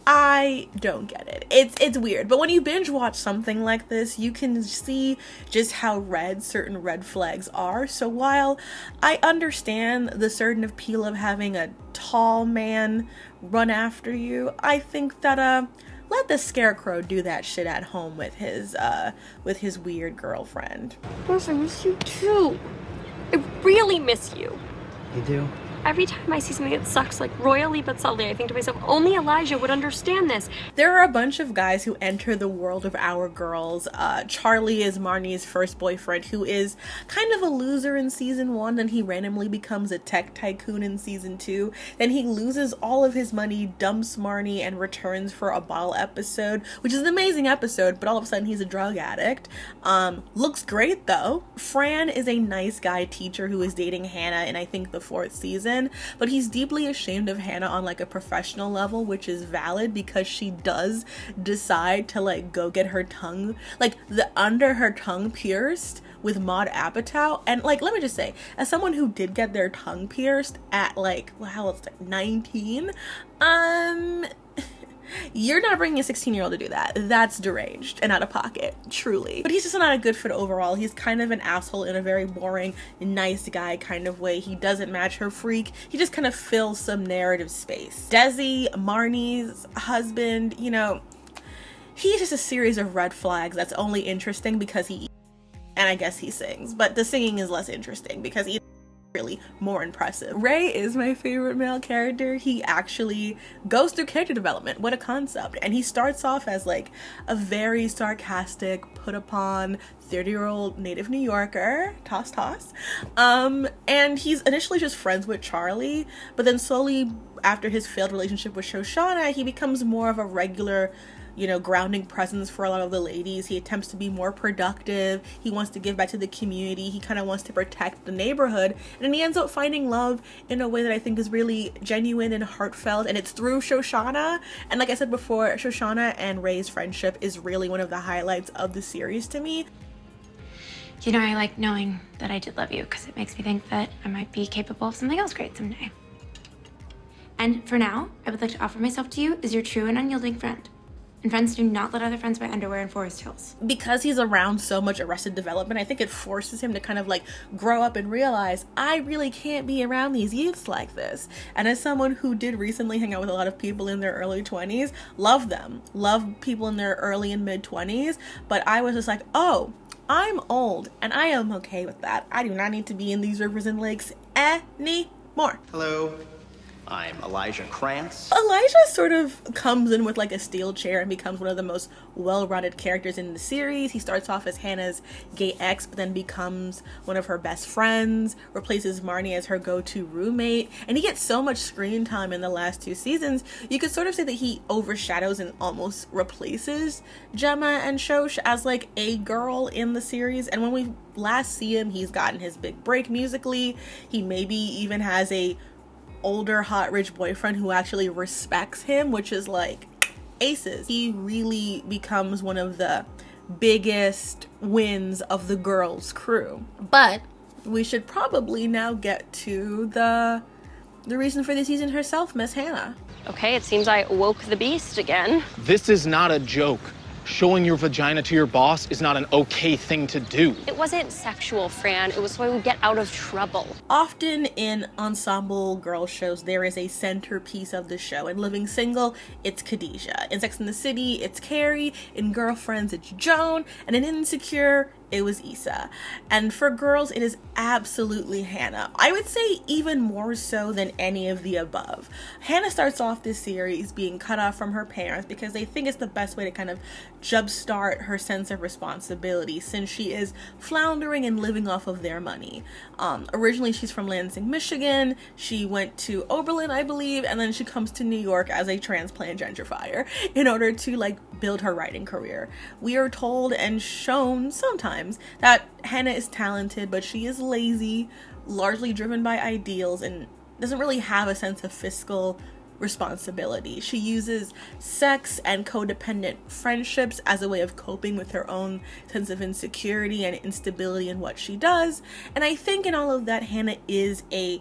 I don't get it. It's weird. But when you binge watch something like this, you can see just how red certain red flags are. So while I understand the certain appeal of having a tall man run after you, I think that let the Scarecrow do that shit at home with his weird girlfriend. Yes, I miss you too. I really miss you. You do? Every time I see something that sucks, like royally but subtly, I think to myself, only Elijah would understand this. There are a bunch of guys who enter the world of Our Girls. Charlie is Marnie's first boyfriend, who is kind of a loser in season 1, then he randomly becomes a tech tycoon in season 2. Then he loses all of his money, dumps Marnie, and returns for a bottle episode, which is an amazing episode, but all of a sudden he's a drug addict. Looks great though. Fran is a nice guy teacher who is dating Hannah in I think the 4th season. But he's deeply ashamed of Hannah on like a professional level, which is valid because she does decide to like go get her tongue, like the under her tongue pierced with Maud Apatow. And like, let me just say, as someone who did get their tongue pierced at like, wow, it's like 19, you're not bringing a 16-year-old to do that. That's deranged and out of pocket, truly. But he's just not a good fit overall. He's kind of an asshole in a very boring, nice guy kind of way. He doesn't match her freak. He just kind of fills some narrative space. Desi, Marnie's husband, you know, he's just a series of red flags that's only interesting because he eats, and I guess he sings. But the singing is less interesting because he really more impressive. Ray is my favorite male character. He actually goes through character development. What a concept. And he starts off as like a very sarcastic, put upon 30-year-old native New Yorker, toss. And he's initially just friends with Charlie, but then slowly after his failed relationship with Soshanna, he becomes more of a regular, you know, grounding presence for a lot of the ladies. He attempts to be more productive. He wants to give back to the community. He kind of wants to protect the neighborhood. And then he ends up finding love in a way that I think is really genuine and heartfelt. And it's through Soshanna. And like I said before, Soshanna and Ray's friendship is really one of the highlights of the series to me. You know, I like knowing that I did love you because it makes me think that I might be capable of something else great someday. And for now, I would like to offer myself to you as your true and unyielding friend. And friends do not let other friends buy underwear in Forest Hills. Because he's around so much Arrested Development, I think it forces him to kind of like grow up and realize, I really can't be around these youths like this. And as someone who did recently hang out with a lot of people in their early 20s, love them. Love people in their early and mid 20s. But I was just like, oh, I'm old and I am okay with that. I do not need to be in these rivers and lakes anymore. Hello. I'm Elijah Krantz. Elijah sort of comes in with like a steel chair and becomes one of the most well-rounded characters in the series. He starts off as Hannah's gay ex, but then becomes one of her best friends, replaces Marnie as her go-to roommate, and he gets so much screen time in the last 2 seasons. You could sort of say that he overshadows and almost replaces Gemma and Shosh as like a girl in the series. And when we last see him, he's gotten his big break musically. He maybe even has a older hot rich boyfriend who actually respects him, which is like aces. He really becomes one of the biggest wins of the girls crew. But we should probably now get to the reason for the season herself, Miss Hannah. Okay, it seems I woke the beast again. This is not a joke. Showing your vagina to your boss is not an okay thing to do. It wasn't sexual, Fran. It was so I would get out of trouble. Often in ensemble girl shows, there is a centerpiece of the show. In Living Single, it's Khadijah. In Sex and the City, it's Carrie. In Girlfriends, it's Joan. And in Insecure, it was Issa. And for girls, it is absolutely Hannah. I would say even more so than any of the above. Hannah starts off this series being cut off from her parents because they think it's the best way to kind of jumpstart her sense of responsibility, since she is floundering and living off of their money. Originally, she's from Lansing, Michigan. She went to Oberlin, I believe, and then she comes to New York as a transplant gentrifier in order to like build her writing career. We are told and shown sometimes that Hannah is talented, but she is lazy, largely driven by ideals, and doesn't really have a sense of fiscal responsibility. She uses sex and codependent friendships as a way of coping with her own sense of insecurity and instability in what she does. And I think in all of that, Hannah is a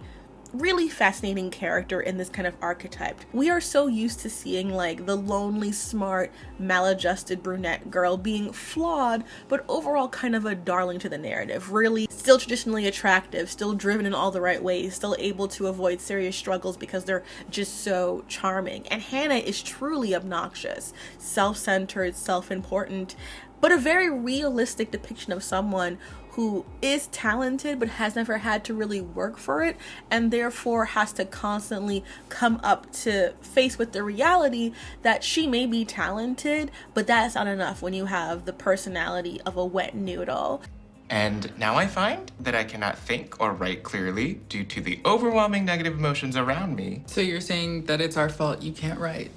really fascinating character in this kind of archetype. We are so used to seeing like the lonely, smart, maladjusted brunette girl being flawed, but overall kind of a darling to the narrative. Really still traditionally attractive, still driven in all the right ways, still able to avoid serious struggles because they're just so charming. And Hannah is truly obnoxious, self-centered, self-important, but a very realistic depiction of someone who is talented but has never had to really work for it, and therefore has to constantly come up to face with the reality that she may be talented, but that's not enough when you have the personality of a wet noodle. And now I find that I cannot think or write clearly due to the overwhelming negative emotions around me. So you're saying that it's our fault you can't write?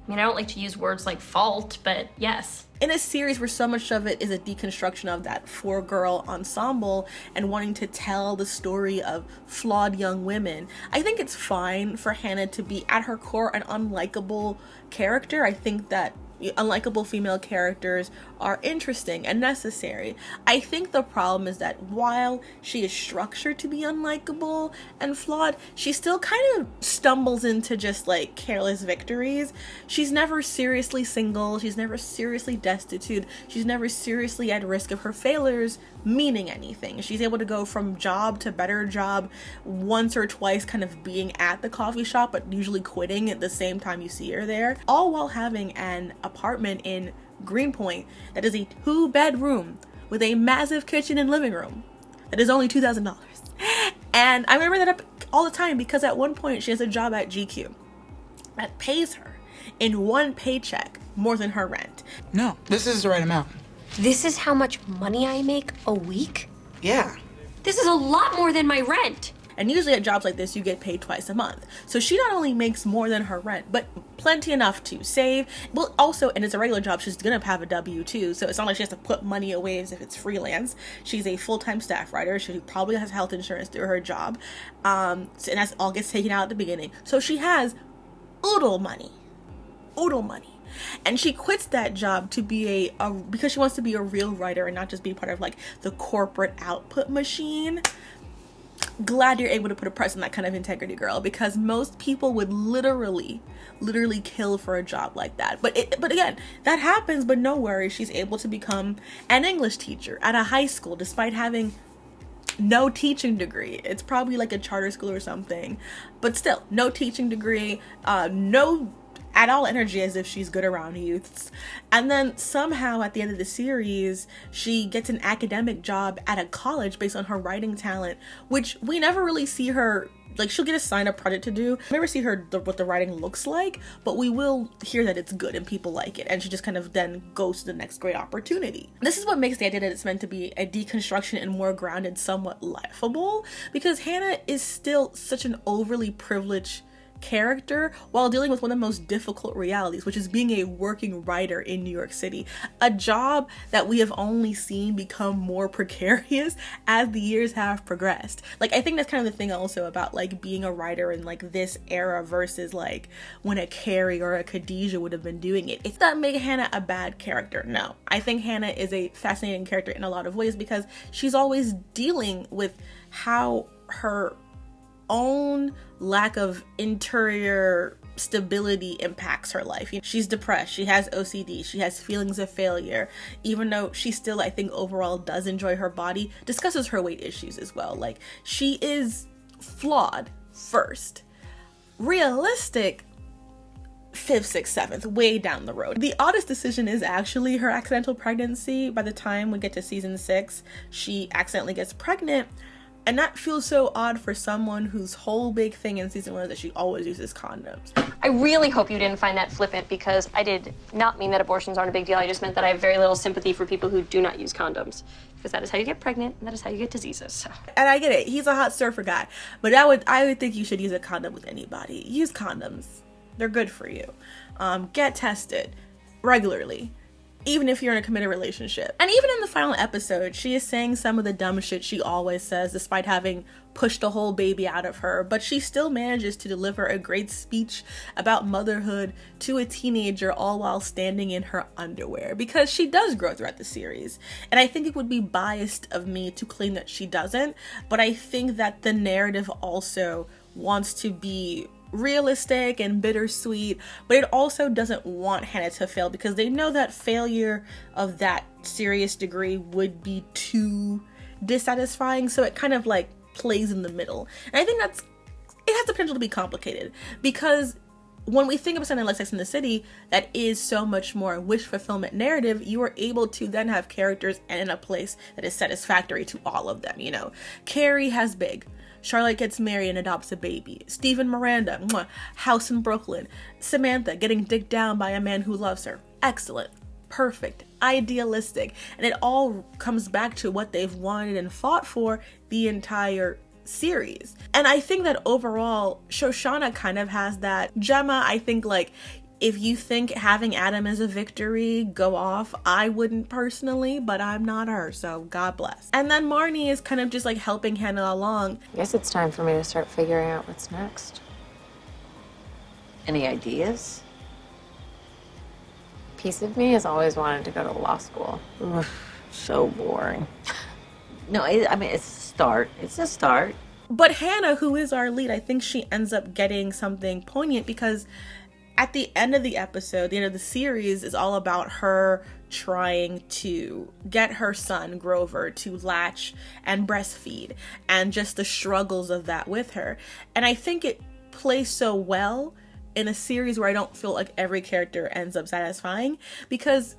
I mean, I don't like to use words like fault, but yes. In a series where so much of it is a deconstruction of that four-girl ensemble and wanting to tell the story of flawed young women, I think it's fine for Hannah to be, at her core, an unlikable character. I think that unlikable female characters are interesting and necessary. I think the problem is that while she is structured to be unlikable and flawed, she still kind of stumbles into just like careless victories. She's never seriously single, she's never seriously destitute, she's never seriously at risk of her failures meaning anything. She's able to go from job to better job once or twice, kind of being at the coffee shop but usually quitting at the same time you see her there, all while having an apartment in Greenpoint that is a 2-bedroom with a massive kitchen and living room that is only $2,000. And I remember that up all the time because at one point she has a job at GQ that pays her in one paycheck more than her rent. No, this is the right amount. This is how much money I make a week? Yeah. This is a lot more than my rent. And usually at jobs like this, you get paid twice a month. So she not only makes more than her rent, but plenty enough to save. Well, also, and it's a regular job, she's gonna have a W-2, so it's not like she has to put money away as if it's freelance. She's a full-time staff writer. She probably has health insurance through her job. And that all gets taken out at the beginning. So she has oodle money. Oodle money. And she quits that job to be because she wants to be a real writer and not just be part of like the corporate output machine. Glad you're able to put a price on that kind of integrity, girl, because most people would literally kill for a job like that. But again, that happens, but no worries. She's able to become an English teacher at a high school despite having no teaching degree. It's probably like a charter school or something, but still, no teaching degree, no at all energy, as if she's good around youths. And then somehow at the end of the series, she gets an academic job at a college based on her writing talent, which we never really see her, like she'll get assigned a project to do. We never see her what the writing looks like, but we will hear that it's good and people like it. And she just kind of then goes to the next great opportunity. This is what makes the idea that it's meant to be a deconstruction and more grounded somewhat laughable, because Hannah is still such an overly privileged character while dealing with one of the most difficult realities, which is being a working writer in New York City, a job that we have only seen become more precarious as the years have progressed. Like, I think that's kind of the thing also about like being a writer in like this era versus like when a Carrie or a Khadijah would have been doing it. It's not make Hannah a bad character. No, I think Hannah is a fascinating character in a lot of ways because she's always dealing with how her own lack of interior stability impacts her life. She's depressed, she has OCD, she has feelings of failure, even though she still, I think, overall does enjoy her body, discusses her weight issues as well. Like, she is flawed first, realistic 5th, 6th, 7th, way down the road. The oddest decision is actually her accidental pregnancy. By the time we get to season 6, she accidentally gets pregnant, and that feels so odd for someone whose whole big thing in season 1 is that she always uses condoms. I really hope you didn't find that flippant, because I did not mean that abortions aren't a big deal. I just meant that I have very little sympathy for people who do not use condoms, because that is how you get pregnant and that is how you get diseases. So. And I get it, he's a hot surfer guy, but I would think you should use a condom with anybody. Use condoms. They're good for you. Get tested regularly, even if you're in a committed relationship. And even in the final episode, she is saying some of the dumb shit she always says, despite having pushed the whole baby out of her, but she still manages to deliver a great speech about motherhood to a teenager, all while standing in her underwear, because she does grow throughout the series. And I think it would be biased of me to claim that she doesn't, but I think that the narrative also wants to be realistic and bittersweet, but it also doesn't want Hannah to fail, because they know that failure of that serious degree would be too dissatisfying, so it kind of like plays in the middle. And I think it has the potential to be complicated, because when we think of something like Sex and the City that is so much more wish fulfillment narrative, you are able to then have characters and in a place that is satisfactory to all of them. You know, Carrie has big, Charlotte gets married and adopts a baby, Steve Miranda, mwah, house in Brooklyn, Samantha getting dicked down by a man who loves her, excellent, perfect, idealistic, and it all comes back to what they've wanted and fought for the entire series. And I think that overall Soshanna kind of has that. Gemma, I think, like, if you think having Adam is a victory, go off. I wouldn't personally, but I'm not her, so God bless. And then Marnie is kind of just like helping Hannah along. I guess it's time for me to start figuring out what's next. Any ideas? Piece of me has always wanted to go to law school. Ugh, so boring. No, I mean, it's a start. It's a start. But Hannah, who is our lead, I think she ends up getting something poignant, because at the end of the episode, the end of the series is all about her trying to get her son, Grover, to latch and breastfeed, and just the struggles of that with her. And I think it plays so well in a series where I don't feel like every character ends up satisfying, because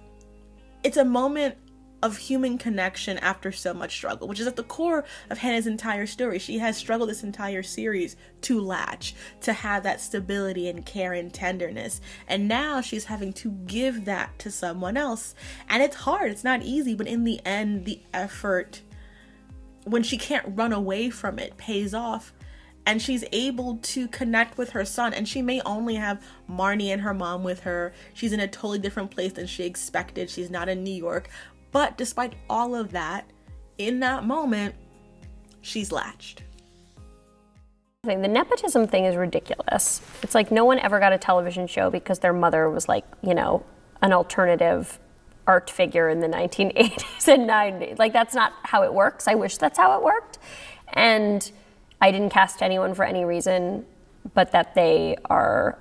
it's a moment of human connection after so much struggle, which is at the core of Hannah's entire story. She has struggled this entire series to latch, to have that stability and care and tenderness, and now she's having to give that to someone else. And it's hard, it's not easy, but in the end, the effort, when she can't run away from it, pays off, and she's able to connect with her son. And she may only have Marnie and her mom with her. She's in a totally different place than she expected. She's not in New York. But despite all of that, in that moment, she's latched. The nepotism thing is ridiculous. It's like no one ever got a television show because their mother was like, you know, an alternative art figure in the 1980s and 90s. Like, that's not how it works. I wish that's how it worked. And I didn't cast anyone for any reason but that they are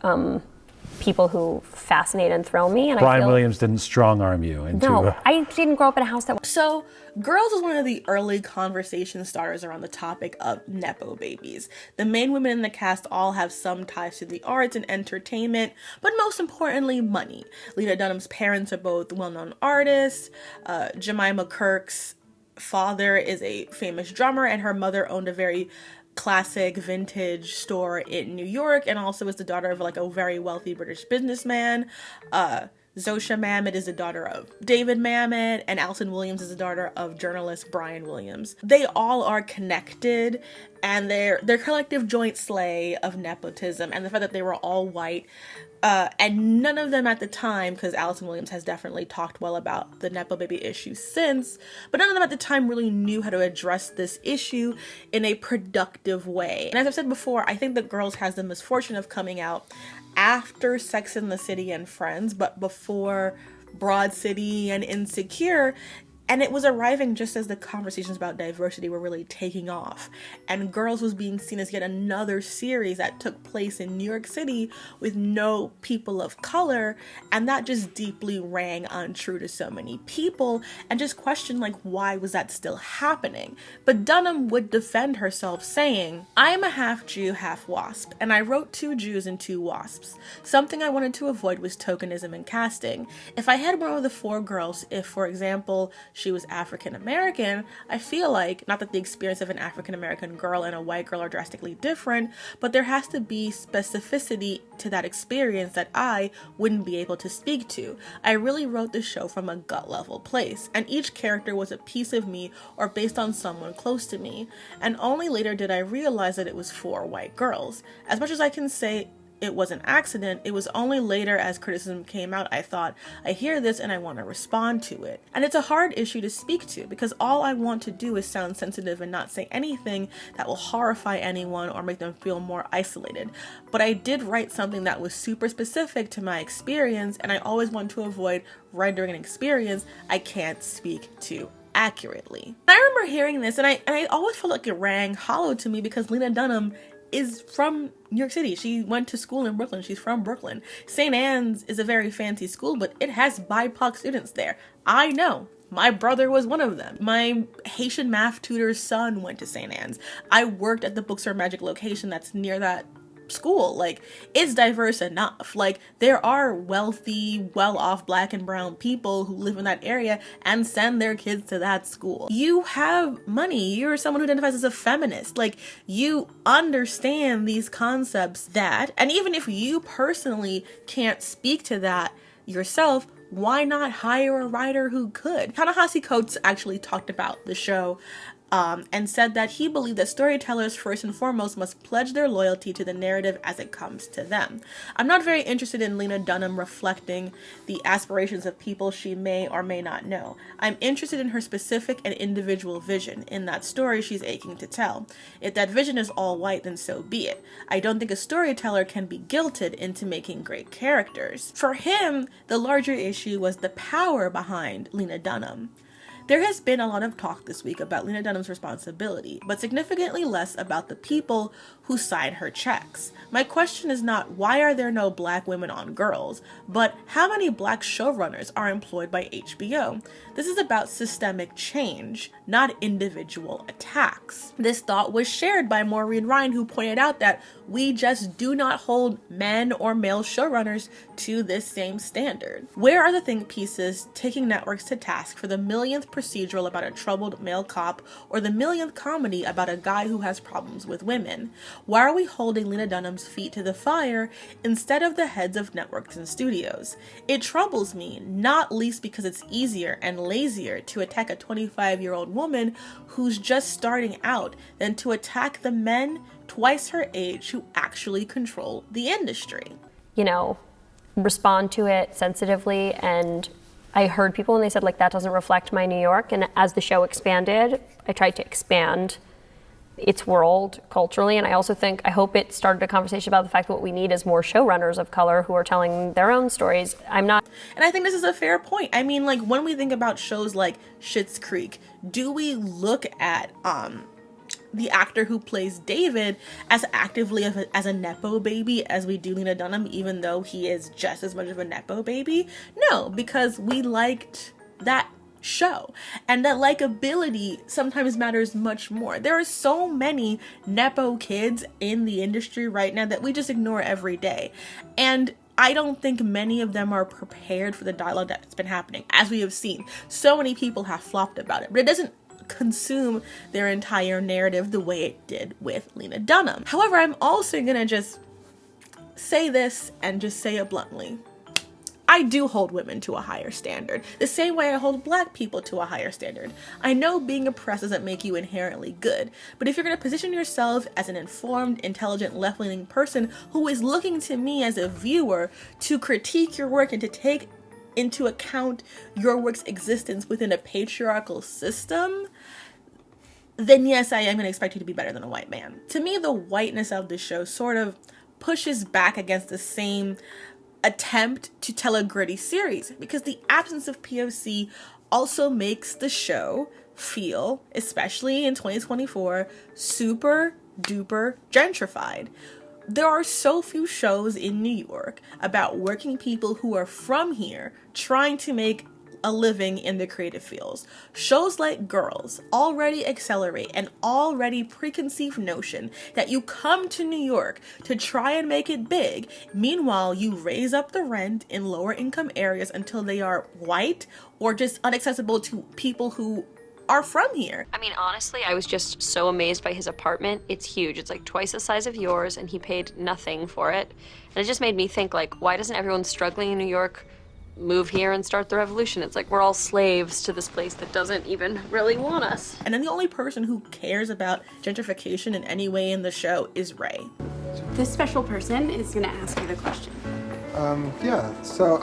people who fascinate and thrill me. And Brian Williams didn't strong-arm you into... No, I didn't grow up in a house that... So, Girls was one of the early conversation starters around the topic of Nepo babies. The main women in the cast all have some ties to the arts and entertainment, but most importantly, money. Lena Dunham's parents are both well-known artists. Jemima Kirk's father is a famous drummer, and her mother owned a very classic vintage store in New York, and also is the daughter of like a very wealthy British businessman. Zosha Mamet is the daughter of David Mamet, and Alison Williams is the daughter of journalist Brian Williams. They all are connected, and their collective joint slay of nepotism, and the fact that they were all white, and none of them at the time, because Alison Williams has definitely talked well about the NepoBaby issue since, but none of them at the time really knew how to address this issue in a productive way. And as I've said before, I think that Girls has the misfortune of coming out after Sex and the City and Friends, but before Broad City and Insecure, And it was arriving just as the conversations about diversity were really taking off. And Girls was being seen as yet another series that took place in New York City with no people of color. And that just deeply rang untrue to so many people and just questioned, like, why was that still happening? But Dunham would defend herself saying, I am a half Jew, half wasp, and I wrote 2 Jews and 2 wasps. Something I wanted to avoid was tokenism in casting. If I had one of the 4 girls, if, for example, she was African American, I feel like, not that the experience of an African American girl and a white girl are drastically different, but there has to be specificity to that experience that I wouldn't be able to speak to. I really wrote the show from a gut level place, and each character was a piece of me or based on someone close to me, and only later did I realize that it was 4 white girls. As much as I can say it was an accident, it was only later as criticism came out I thought, I hear this and I want to respond to it. And it's a hard issue to speak to because all I want to do is sound sensitive and not say anything that will horrify anyone or make them feel more isolated. But I did write something that was super specific to my experience, and I always want to avoid rendering an experience I can't speak to accurately. I remember hearing this and I always felt like it rang hollow to me because Lena Dunham is from New York City. She went to school in Brooklyn. She's from Brooklyn. St. Anne's is a very fancy school, but it has BIPOC students there. I know. My brother was one of them. My Haitian math tutor's son went to St. Anne's. I worked at the Bookstore Magic location that's near that school. Like, it's diverse enough. Like, there are wealthy, well-off black and brown people who live in that area and send their kids to that school. You have money. You're someone who identifies as a feminist. Like, you understand these concepts that, and even if you personally can't speak to that yourself, why not hire a writer who could? Ta-Nehisi Coates actually talked about the show and said that he believed that storytellers first and foremost must pledge their loyalty to the narrative as it comes to them. I'm not very interested in Lena Dunham reflecting the aspirations of people she may or may not know. I'm interested in her specific and individual vision in that story she's aching to tell. If that vision is all white, then so be it. I don't think a storyteller can be guilted into making great characters. For him, the larger issue was the power behind Lena Dunham. There has been a lot of talk this week about Lena Dunham's responsibility, but significantly less about the people who sign her checks. My question is not why are there no black women on Girls, but how many black showrunners are employed by HBO? This is about systemic change, not individual attacks. This thought was shared by Maureen Ryan, who pointed out that we just do not hold men or male showrunners to this same standard. Where are the think pieces taking networks to task for the millionth procedural about a troubled male cop or the millionth comedy about a guy who has problems with women? Why are we holding Lena Dunham's feet to the fire instead of the heads of networks and studios? It troubles me, not least because it's easier and lazier to attack a 25-year-old woman who's just starting out than to attack the men twice her age who actually control the industry. You know, respond to it sensitively. And I heard people when they said, like, that doesn't reflect my New York. And as the show expanded, I tried to expand its world culturally. And I also think, I hope it started a conversation about the fact that what we need is more showrunners of color who are telling their own stories. And I think this is a fair point. I mean, like, when we think about shows like Schitt's Creek, do we look at the actor who plays David as actively as a Nepo baby as we do Lena Dunham, even though he is just as much of a Nepo baby? No, because we liked that show, and that likability sometimes matters much more. There are so many Nepo kids in the industry right now that we just ignore every day, and I don't think many of them are prepared for the dialogue that's been happening. As we have seen, so many people have flopped about it, but it doesn't consume their entire narrative the way it did with Lena Dunham. However, I'm also gonna just say this and just say it bluntly. I do hold women to a higher standard, the same way I hold black people to a higher standard. I know being oppressed doesn't make you inherently good, but if you're going to position yourself as an informed, intelligent, left-leaning person who is looking to me as a viewer to critique your work and to take into account your work's existence within a patriarchal system, then yes, I am going to expect you to be better than a white man. To me, the whiteness of the show sort of pushes back against the same attempt to tell a gritty series, because the absence of POC also makes the show feel, especially in 2024, super duper gentrified. There are so few shows in New York about working people who are from here trying to make a living in the creative fields. Shows like Girls already accelerate an already preconceived notion that you come to New York to try and make it big. Meanwhile, you raise up the rent in lower income areas until they are white or just inaccessible to people who are from here. I mean, honestly, I was just so amazed by his apartment. It's huge. It's like twice the size of yours, and he paid nothing for it. And it just made me think, like, why doesn't everyone struggling in New York move here and start the revolution? It's like we're all slaves to this place that doesn't even really want us. And then the only person who cares about gentrification in any way in the show is Ray. This special person is going to ask you the question. Yeah. So,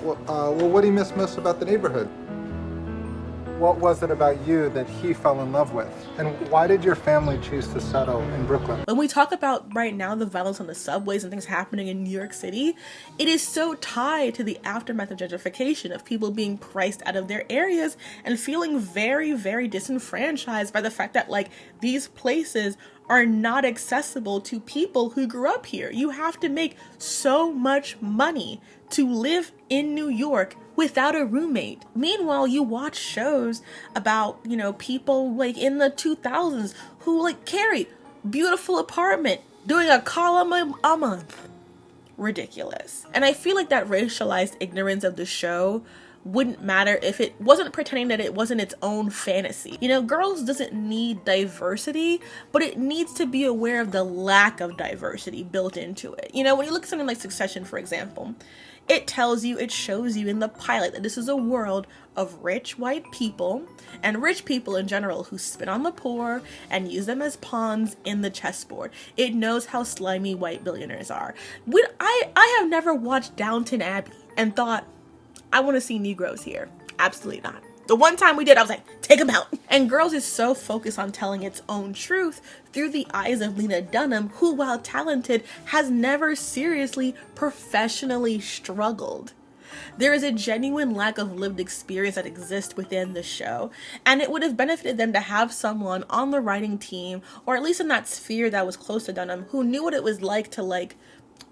well, what do you miss most about the neighborhood? What was it about you that he fell in love with? And why did your family choose to settle in Brooklyn? When we talk about right now the violence on the subways and things happening in New York City, it is so tied to the aftermath of gentrification, of people being priced out of their areas and feeling very, very disenfranchised by the fact that, like, these places are not accessible to people who grew up here. You have to make so much money to live in New York without a roommate. Meanwhile, you watch shows about, you know, people like in the 2000s who like carry beautiful apartment, doing a column a month. Ridiculous. And I feel like that racialized ignorance of the show wouldn't matter if it wasn't pretending that it wasn't its own fantasy. You know, Girls doesn't need diversity, but it needs to be aware of the lack of diversity built into it. You know, when you look at something like Succession, for example, it tells you, it shows you in the pilot that this is a world of rich white people and rich people in general who spit on the poor and use them as pawns in the chessboard. It knows how slimy white billionaires are. I have never watched Downton Abbey and thought, I want to see Negroes here. Absolutely not. The one time we did, I was like, take them out. And Girls is so focused on telling its own truth through the eyes of Lena Dunham, who, while talented, has never seriously, professionally struggled. There is a genuine lack of lived experience that exists within the show, and it would have benefited them to have someone on the writing team, or at least in that sphere that was close to Dunham, who knew what it was like to, like,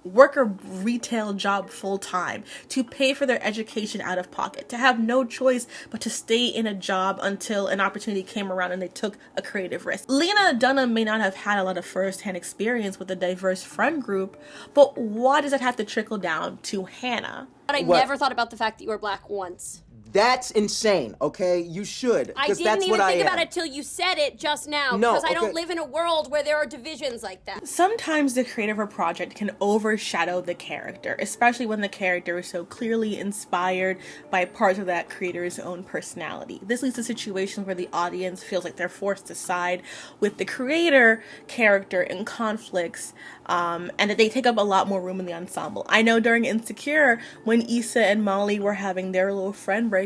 work a retail job full-time, to pay for their education out of pocket, to have no choice but to stay in a job until an opportunity came around and they took a creative risk. Lena Dunham may not have had a lot of first-hand experience with a diverse friend group, but why does that have to trickle down to Hannah? But I never thought about the fact that you were black once. That's insane, okay? You should, I because didn't that's even what I think am. about it till you said it just now. No, because I don't okay. live in a world where there are divisions like that. Sometimes the creator of a project can overshadow the character, especially when the character is so clearly inspired by parts of that creator's own personality. This leads to situations where the audience feels like they're forced to side with the creator character in conflicts, and that they take up a lot more room in the ensemble. I know during Insecure, when Issa and Molly were having their little friend breakup,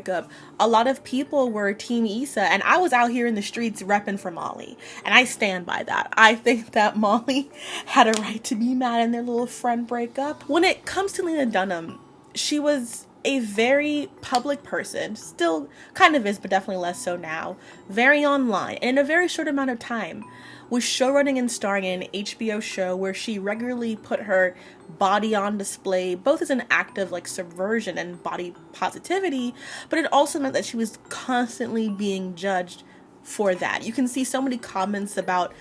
a lot of people were Team Issa, and I was out here in the streets repping for Molly, and I stand by that. I think that Molly had a right to be mad in their little friend breakup. When it comes to Lena Dunham, she was a very public person, still kind of is, but definitely less so now, very online, and in a very short amount of time, was showrunning and starring in an HBO show where she regularly put her body on display, both as an act of like subversion and body positivity, but it also meant that she was constantly being judged for that. You can see so many comments about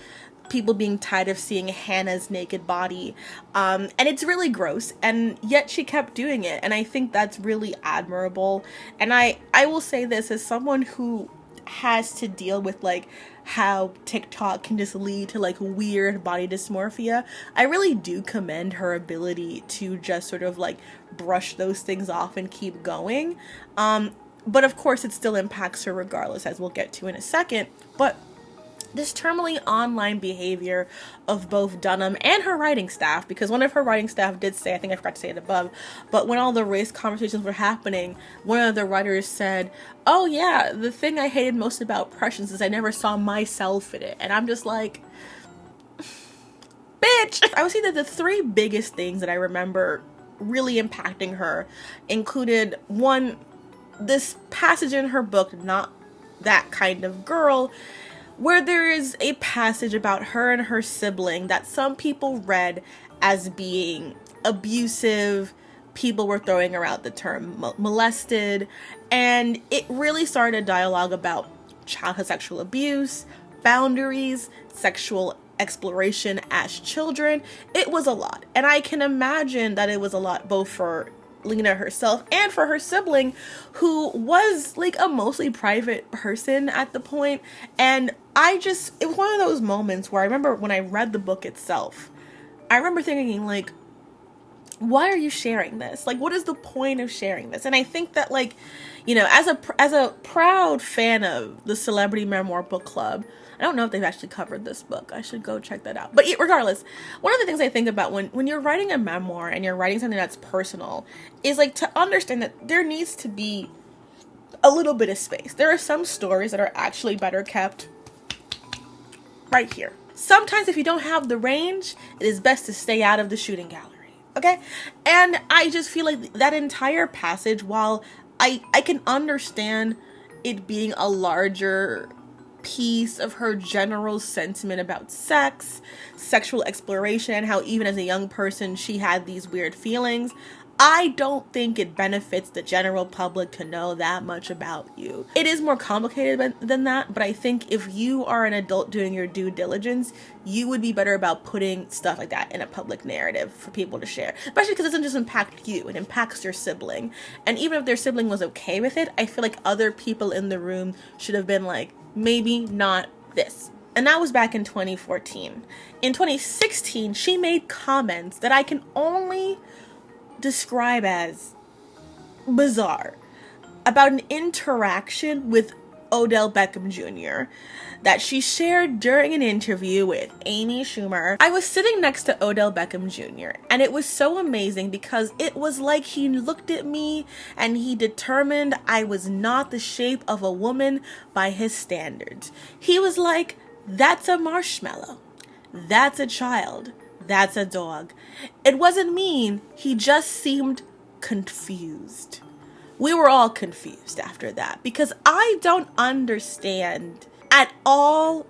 people being tired of seeing Hannah's naked body, and it's really gross, and yet she kept doing it, and I think that's really admirable. And I will say this as someone who has to deal with like how TikTok can just lead to like weird body dysmorphia, I really do commend her ability to just sort of like brush those things off and keep going. But of course it still impacts her regardless, as we'll get to in a second. But this terminally online behavior of both Dunham and her writing staff, because one of her writing staff did say, I think I forgot to say it above, but when all the race conversations were happening, one of the writers said, oh yeah, the thing I hated most about Precious is I never saw myself in it. And I'm just like, bitch! I would say that the three biggest things that I remember really impacting her included, one, this passage in her book, Not That Kind of Girl, where there is a passage about her and her sibling that some people read as being abusive. People were throwing around the term molested, and it really started a dialogue about childhood sexual abuse, boundaries, sexual exploration as children. It was a lot, and I can imagine that it was a lot both for Lena herself and for her sibling, who was like a mostly private person at the point. And it was one of those moments where I remember when I read the book itself, I remember thinking, like, why are you sharing this? Like, what is the point of sharing this? And I think that, like, you know, as a proud fan of the Celebrity Memoir Book Club, I don't know if they've actually covered this book. I should go check that out. But regardless, one of the things I think about when you're writing a memoir and you're writing something that's personal is, like, to understand that there needs to be a little bit of space. There are some stories that are actually better kept right here. Sometimes if you don't have the range, it is best to stay out of the shooting gallery. Okay? And I just feel like that entire passage, while I can understand it being a larger piece of her general sentiment about sex, sexual exploration, and how even as a young person she had these weird feelings, I don't think it benefits the general public to know that much about you. It is more complicated than that, but I think if you are an adult doing your due diligence, you would be better about putting stuff like that in a public narrative for people to share. Especially because it doesn't just impact you, it impacts your sibling. And even if their sibling was okay with it, I feel like other people in the room should have been like, maybe not this. And that was back in 2014. In 2016, she made comments that I can only describe as bizarre about an interaction with Odell Beckham Jr. that she shared during an interview with Amy Schumer. I was sitting next to Odell Beckham Jr. and it was so amazing because it was like he looked at me and he determined I was not the shape of a woman by his standards. He was like, that's a marshmallow, that's a child, that's a dog. It wasn't mean, he just seemed confused. We were all confused after that because I don't understand at all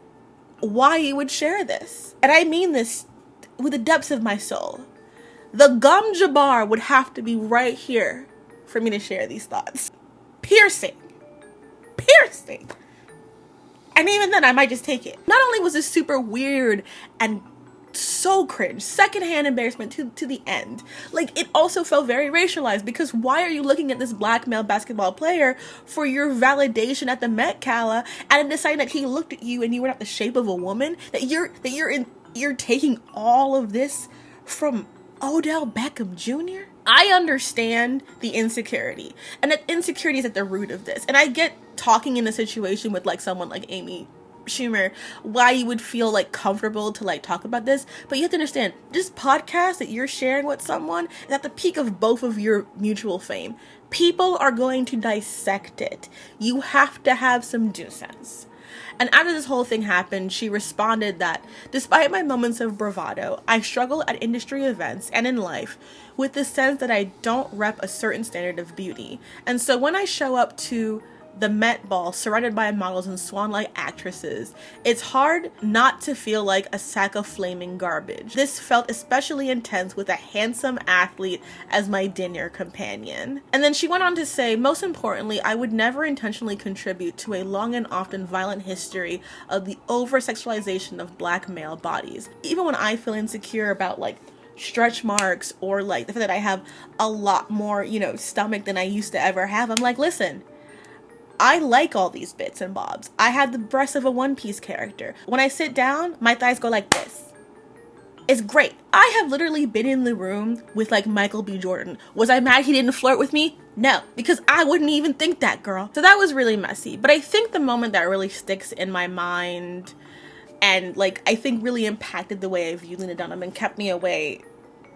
why you would share this. And I mean this with the depths of my soul. The gum jabbar would have to be right here for me to share these thoughts. Piercing. And even then I might just take it. Not only was this super weird and so cringe, secondhand embarrassment to the end, like, it also felt very racialized because why are you looking at this black male basketball player for your validation at the Met Gala and deciding that he looked at you and you were not the shape of a woman, that you're taking all of this from Odell Beckham Jr.? I understand the insecurity, and that insecurity is at the root of this, and I get talking in a situation with like someone like Amy Schumer why you would feel like comfortable to like talk about this, but you have to understand this podcast that you're sharing with someone is at the peak of both of your mutual fame. People are going to dissect it. You have to have some due sense. And after this whole thing happened, she responded that despite my moments of bravado, I struggle at industry events and in life with the sense that I don't rep a certain standard of beauty. And so when I show up to the Met Ball surrounded by models and swan-like actresses, it's hard not to feel like a sack of flaming garbage. This felt especially intense with a handsome athlete as my dinner companion. And then she went on to say, most importantly, I would never intentionally contribute to a long and often violent history of the over-sexualization of black male bodies. Even when I feel insecure about like stretch marks or like the fact that I have a lot more, stomach than I used to ever have, I'm like, listen, I like all these bits and bobs. I have the breasts of a One Piece character. When I sit down, my thighs go like this. It's great. I have literally been in the room with like Michael B. Jordan. Was I mad he didn't flirt with me? No, because I wouldn't even think that, girl. So that was really messy. But I think the moment that really sticks in my mind and like I think really impacted the way I view Lena Dunham and kept me away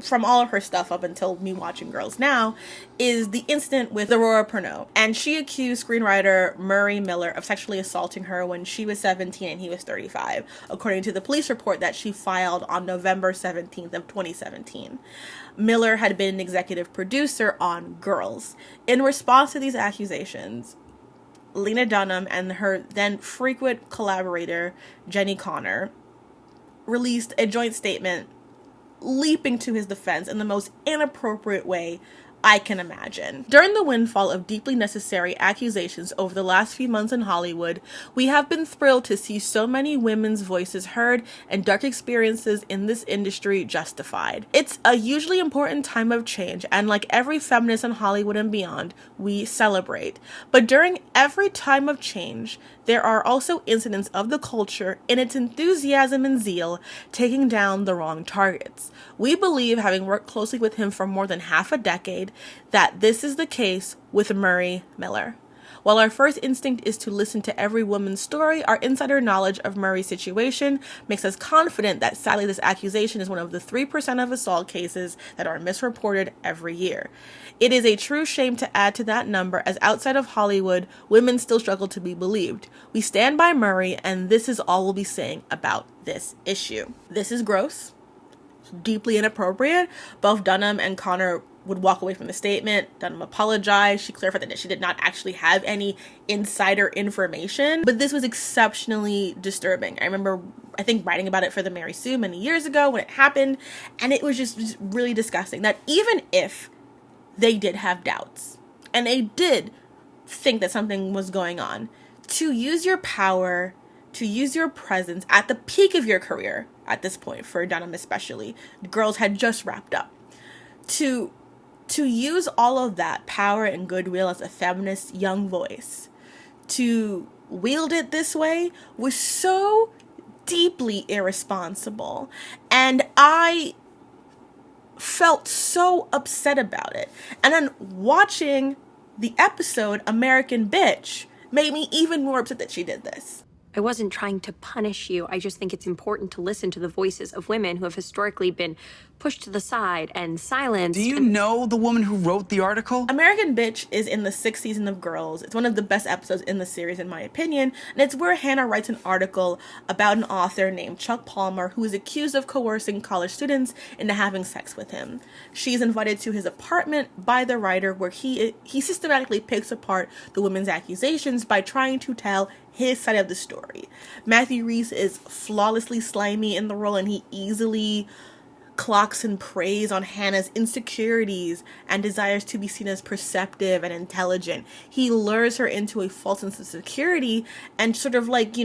from all of her stuff up until me watching Girls Now, is the incident with Aurora Pernot. And she accused screenwriter Murray Miller of sexually assaulting her when she was 17 and he was 35, according to the police report that she filed on November 17th of 2017. Miller had been an executive producer on Girls. In response to these accusations, Lena Dunham and her then frequent collaborator, Jenny Connor, released a joint statement leaping to his defense in the most inappropriate way I can imagine. During the windfall of deeply necessary accusations over the last few months in Hollywood, we have been thrilled to see so many women's voices heard and dark experiences in this industry justified. It's a hugely important time of change, and like every feminist in Hollywood and beyond, we celebrate. But during every time of change, there are also incidents of the culture in its enthusiasm and zeal taking down the wrong targets. We believe, having worked closely with him for more than half a decade, that this is the case with Murray Miller. While our first instinct is to listen to every woman's story, our insider knowledge of Murray's situation makes us confident that sadly this accusation is one of the 3% of assault cases that are misreported every year. It is a true shame to add to that number, as outside of Hollywood, women still struggle to be believed. We stand by Murray, and this is all we'll be saying about this issue. This is gross, deeply inappropriate. Both Dunham and Connor would walk away from the statement. Dunham apologized. She clarified that she did not actually have any insider information, but this was exceptionally disturbing. I remember, I think, writing about it for the Mary Sue many years ago when it happened, and it was just really disgusting that even if they did have doubts and they did think that something was going on, to use your power, to use your presence at the peak of your career at this point, for Dunham especially, Girls had just wrapped up, to use all of that power and goodwill as a feminist young voice, to wield it this way was so deeply irresponsible. And I felt so upset about it. And then watching the episode American Bitch made me even more upset that she did this. I wasn't trying to punish you. I just think it's important to listen to the voices of women who have historically been pushed to the side and silenced. Do you know the woman who wrote the article? American Bitch is in the 6th season of Girls. It's one of the best episodes in the series, in my opinion, and it's where Hannah writes an article about an author named Chuck Palmer who is accused of coercing college students into having sex with him. She's invited to his apartment by the writer, where he systematically picks apart the women's accusations by trying to tell his side of the story. Matthew Rhys is flawlessly slimy in the role, and he easily clocks and preys on Hannah's insecurities and desires to be seen as perceptive and intelligent. He lures her into a false sense of security and sort of like,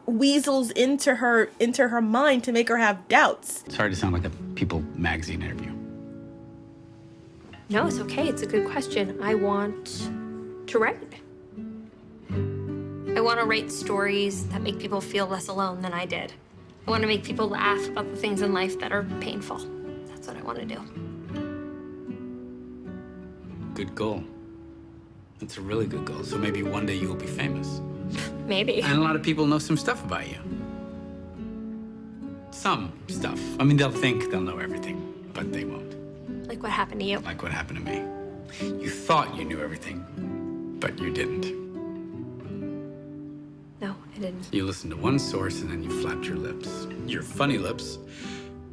weasels into her mind to make her have doubts. Sorry to sound like a People magazine interview. No, it's okay. It's a good question. I want to write. I want to write stories that make people feel less alone than I did. I want to make people laugh about the things in life that are painful. That's what I want to do. Good goal. That's a really good goal. So maybe one day you'll be famous. Maybe. And a lot of people know some stuff about you. Some stuff. I mean, they'll think they'll know everything, but they won't. Like what happened to you? Like what happened to me. You thought you knew everything, but you didn't. No, I didn't. You listened to one source and then you flapped your lips. Your funny lips.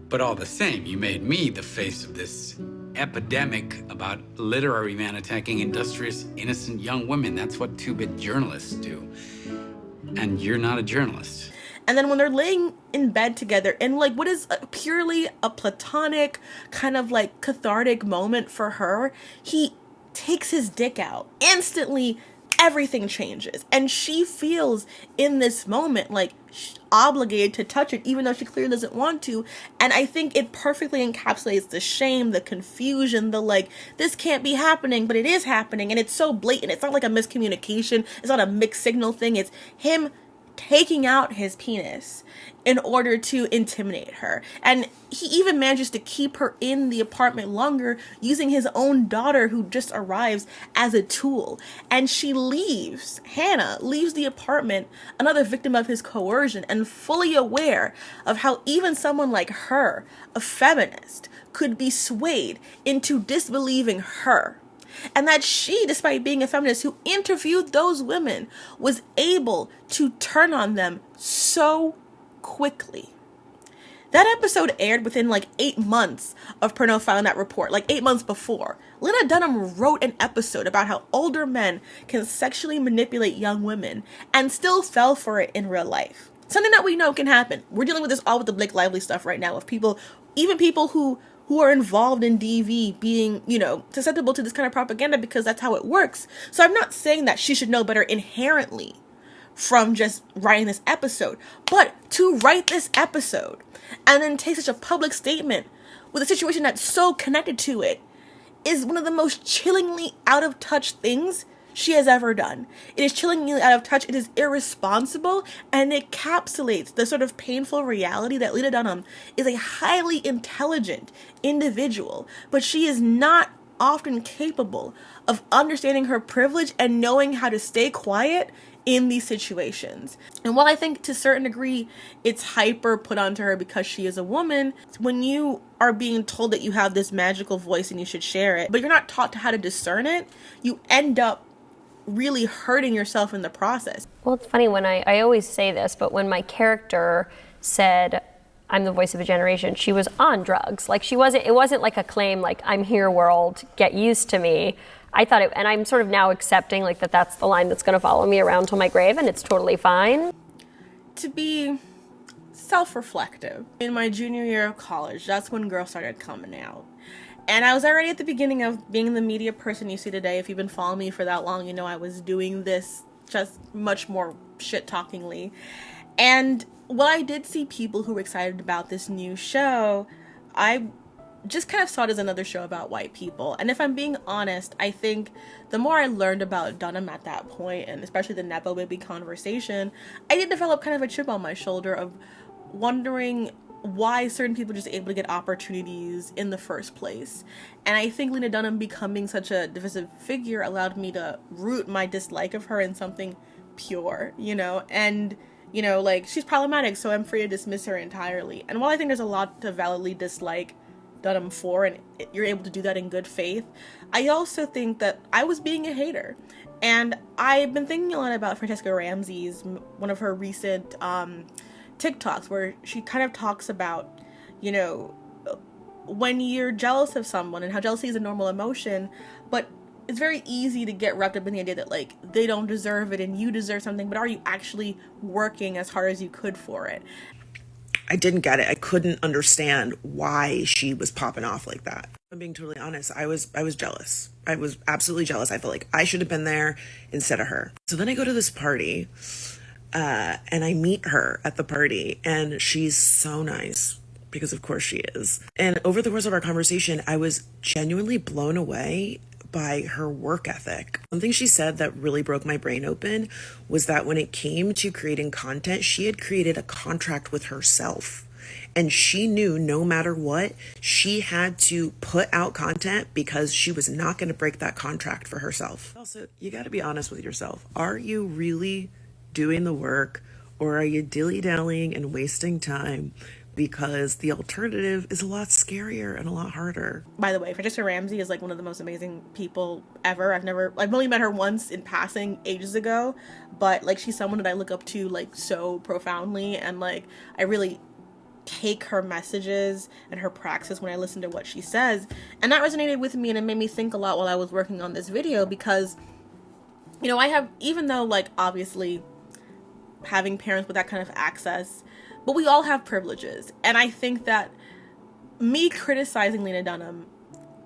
But all the same, you made me the face of this epidemic about literary men attacking industrious, innocent young women. That's what two-bit journalists do. And you're not a journalist. And then when they're laying in bed together in like what is purely a platonic kind of like cathartic moment for her, he takes his dick out. Instantly, everything changes. And she feels in this moment like obligated to touch it, even though she clearly doesn't want to. And I think it perfectly encapsulates the shame, the confusion, the like, this can't be happening, but it is happening. And it's so blatant. It's not like a miscommunication. It's not a mixed signal thing. It's him taking out his penis in order to intimidate her. And he even manages to keep her in the apartment longer, using his own daughter who just arrives as a tool. And she leaves, Hannah leaves the apartment, another victim of his coercion, and fully aware of how even someone like her, a feminist, could be swayed into disbelieving her. And that she, despite being a feminist who interviewed those women, was able to turn on them so quickly. That episode aired within like 8 months of Perno filing that report, like 8 months before. Lena Dunham wrote an episode about how older men can sexually manipulate young women and still fell for it in real life. Something that we know can happen. We're dealing with this all with the Blake Lively stuff right now, of people, even people who are involved in DV being, susceptible to this kind of propaganda because that's how it works. So I'm not saying that she should know better inherently from just writing this episode, but to write this episode and then take such a public statement with a situation that's so connected to it is one of the most chillingly out of touch things she has ever done. It is chillingly out of touch, it is irresponsible, and it encapsulates the sort of painful reality that Lena Dunham is a highly intelligent individual, but she is not often capable of understanding her privilege and knowing how to stay quiet in these situations. And while I think to a certain degree it's hyper put onto her because she is a woman, when you are being told that you have this magical voice and you should share it, but you're not taught how to discern it, you end up really hurting yourself in the process. Well, it's funny when I always say this, but when my character said, I'm the voice of a generation, she was on drugs. Like it wasn't like a claim like, I'm here world, get used to me. I thought it, and I'm sort of now accepting like that's the line that's gonna follow me around till my grave, and it's totally fine. To be self-reflective, in my junior year of college, that's when girls started coming out. And I was already at the beginning of being the media person you see today. If you've been following me for that long, you know I was doing this just much more shit-talkingly. And while I did see people who were excited about this new show, I just kind of saw it as another show about white people. And if I'm being honest, I think the more I learned about Dunham at that point, and especially the NepoBaby conversation, I did develop kind of a chip on my shoulder of wondering why certain people are just able to get opportunities in the first place. And I think Lena Dunham becoming such a divisive figure allowed me to root my dislike of her in something pure, and like, she's problematic, so I'm free to dismiss her entirely. And while I think there's a lot to validly dislike Dunham for, and you're able to do that in good faith, I also think that I was being a hater. And I've been thinking a lot about Franchesca Ramsey's, one of her recent TikToks, where she kind of talks about, when you're jealous of someone and how jealousy is a normal emotion, but it's very easy to get wrapped up in the idea that like they don't deserve it and you deserve something, but are you actually working as hard as you could for it? I didn't get it. I couldn't understand why she was popping off like that. I'm being totally honest. I was jealous. I was absolutely jealous. I felt like I should have been there instead of her. So then I go to this party, and I meet her at the party, and she's so nice, because of course she is. And over the course of our conversation, I was genuinely blown away by her work ethic. Something she said that really broke my brain open was that when it came to creating content, she had created a contract with herself. And she knew no matter what, she had to put out content because she was not going to break that contract for herself. Also, you got to be honest with yourself. Are you really doing the work, or are you dilly-dallying and wasting time? Because the alternative is a lot scarier and a lot harder. By the way, Franchesca Ramsey is like one of the most amazing people ever. I've only met her once in passing ages ago, but like she's someone that I look up to like so profoundly, and like I really take her messages and her praxis when I listen to what she says. And that resonated with me, and it made me think a lot while I was working on this video, because I have, even though like obviously having parents with that kind of access, but we all have privileges. And I think that me criticizing Lena Dunham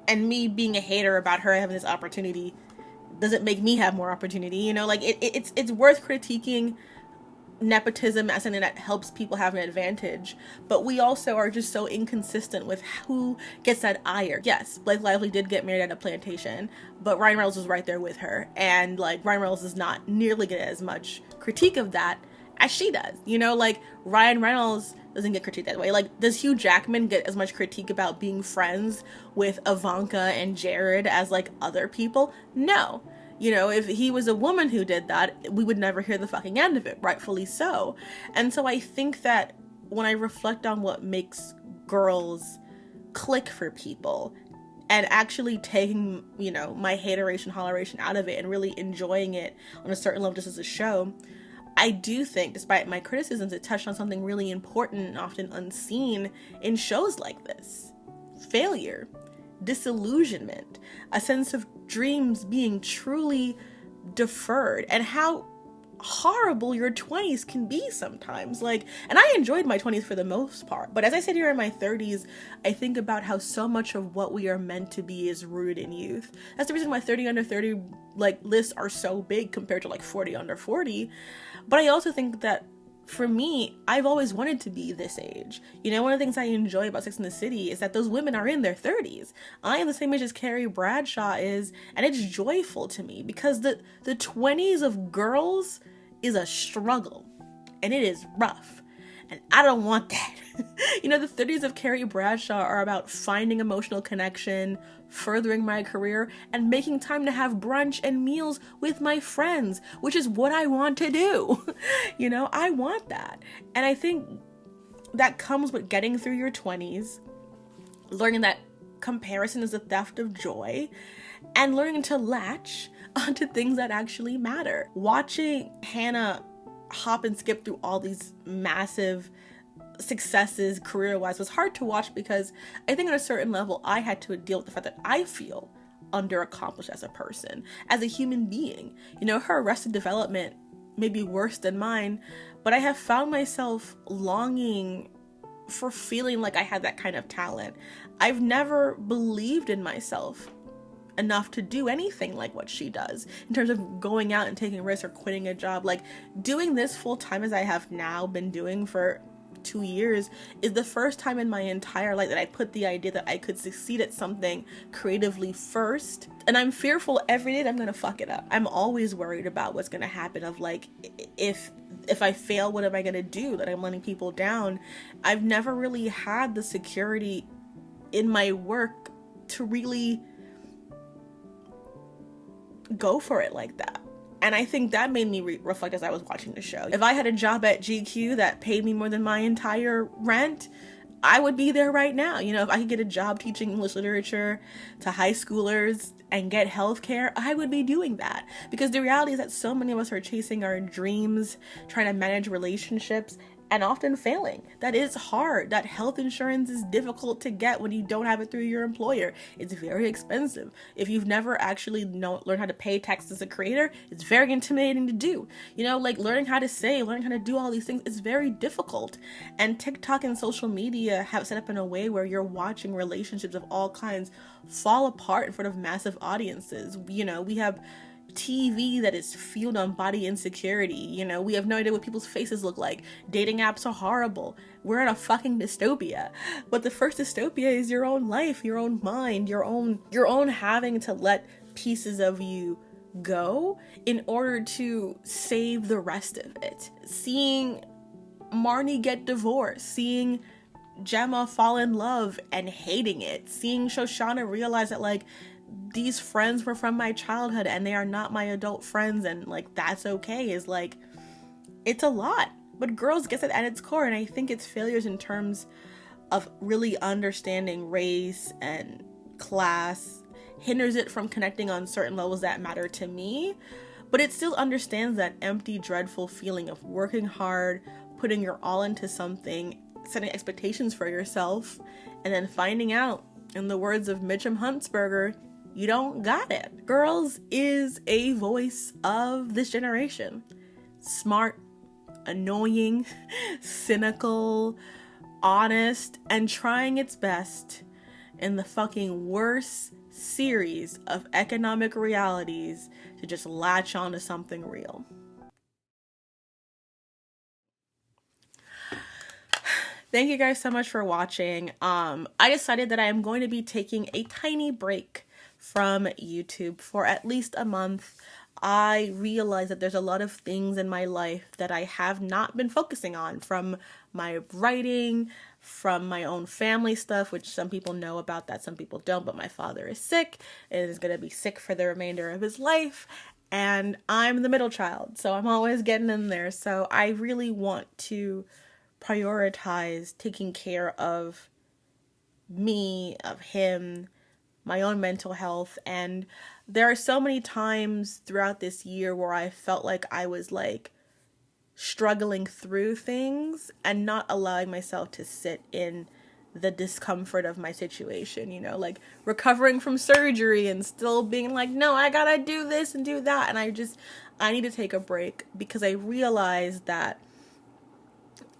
and me being a hater about her having this opportunity doesn't make me have more opportunity. It's worth critiquing nepotism as something that helps people have an advantage, but we also are just so inconsistent with who gets that ire. Yes, Blake Lively did get married at a plantation, but Ryan Reynolds was right there with her, and like Ryan Reynolds does not nearly get as much critique of that as she does. You know, like Ryan Reynolds doesn't get critiqued that way. Like, does Hugh Jackman get as much critique about being friends with Ivanka and Jared as like other people? No. You know, if he was a woman who did that, we would never hear the fucking end of it, rightfully so. And so I think that when I reflect on what makes girls click for people and actually taking, you know, my hateration, holleration out of it and really enjoying it on a certain level just as a show, I do think, despite my criticisms, it touched on something really important and often unseen in shows like this. Failure, disillusionment, a sense of dreams being truly deferred, and how horrible your 20s can be sometimes. Like, and I enjoyed my 20s for the most part, but as I sit here in my 30s, I think about how so much of what we are meant to be is rooted in youth. That's the reason why 30 under 30 like lists are so big compared to like 40 under 40. But I also think that for me, I've always wanted to be this age. You know, one of the things I enjoy about Sex and the City is that those women are in their 30s. I am the same age as Carrie Bradshaw is, and it's joyful to me because the 20s of girls is a struggle, and it is rough, and I don't want that. You know, the 30s of Carrie Bradshaw are about finding emotional connection, furthering my career, and making time to have brunch and meals with my friends, which is what I want to do. You know, I want that. And I think that comes with getting through your 20s, learning that comparison is the theft of joy, and learning to latch onto things that actually matter. Watching Hannah hop and skip through all these massive successes career-wise was hard to watch because I think on a certain level I had to deal with the fact that I feel underaccomplished as a person, as a human being. You know, her Arrested Development may be worse than mine, but I have found myself longing for feeling like I had that kind of talent. I've never believed in myself enough to do anything like what she does in terms of going out and taking risks or quitting a job. Like, doing this full time as I have now been doing for 2 years is the first time in my entire life that I put the idea that I could succeed at something creatively first. And I'm fearful every day that I'm gonna fuck it up. I'm always worried about what's gonna happen, of like, if I fail, what am I gonna do, that I'm letting people down. I've never really had the security in my work to really go for it like that. And I think that made me reflect as I was watching the show. If I had a job at GQ that paid me more than my entire rent, I would be there right now. You know, if I could get a job teaching English literature to high schoolers and get healthcare, I would be doing that. Because the reality is that so many of us are chasing our dreams, trying to manage relationships, and often failing. That is hard. That health insurance is difficult to get when you don't have it through your employer. It's very expensive. If you've never actually learned how to pay taxes as a creator, it's very intimidating to do. You know, like learning how to say, learning how to do all these things is very difficult. And TikTok and social media have set up in a way where you're watching relationships of all kinds fall apart in front of massive audiences. You know, we have TV that is fueled on body insecurity. You know, we have no idea what people's faces look like. Dating apps are horrible. We're in a fucking dystopia. But the first dystopia is your own life, your own mind, your own having to let pieces of you go in order to save the rest of it. Seeing Marnie get divorced, seeing Gemma fall in love and hating it, seeing Soshanna realize that like these friends were from my childhood and they are not my adult friends, and like that's okay, is like, it's a lot. But Girls gets it at its core, and I think its failures in terms of really understanding race and class hinders it from connecting on certain levels that matter to me. But it still understands that empty, dreadful feeling of working hard, putting your all into something, setting expectations for yourself, and then finding out, in the words of Mitchum Huntsberger, you don't got it. Girls is a voice of this generation. Smart, annoying, cynical, honest, and trying its best in the fucking worst series of economic realities to just latch onto something real. Thank you guys so much for watching. I decided that I am going to be taking a tiny break from YouTube for at least a month. I realize that there's a lot of things in my life that I have not been focusing on, from my writing, from my own family stuff, which some people know about that, some people don't, but my father is sick and is going to be sick for the remainder of his life. And I'm the middle child, so I'm always getting in there. So I really want to prioritize taking care of me, of him, my own mental health. And there are so many times throughout this year where I felt like I was like struggling through things and not allowing myself to sit in the discomfort of my situation, you know, like recovering from surgery and still being like, no, I gotta do this and do that. And I need to take a break, because I realized that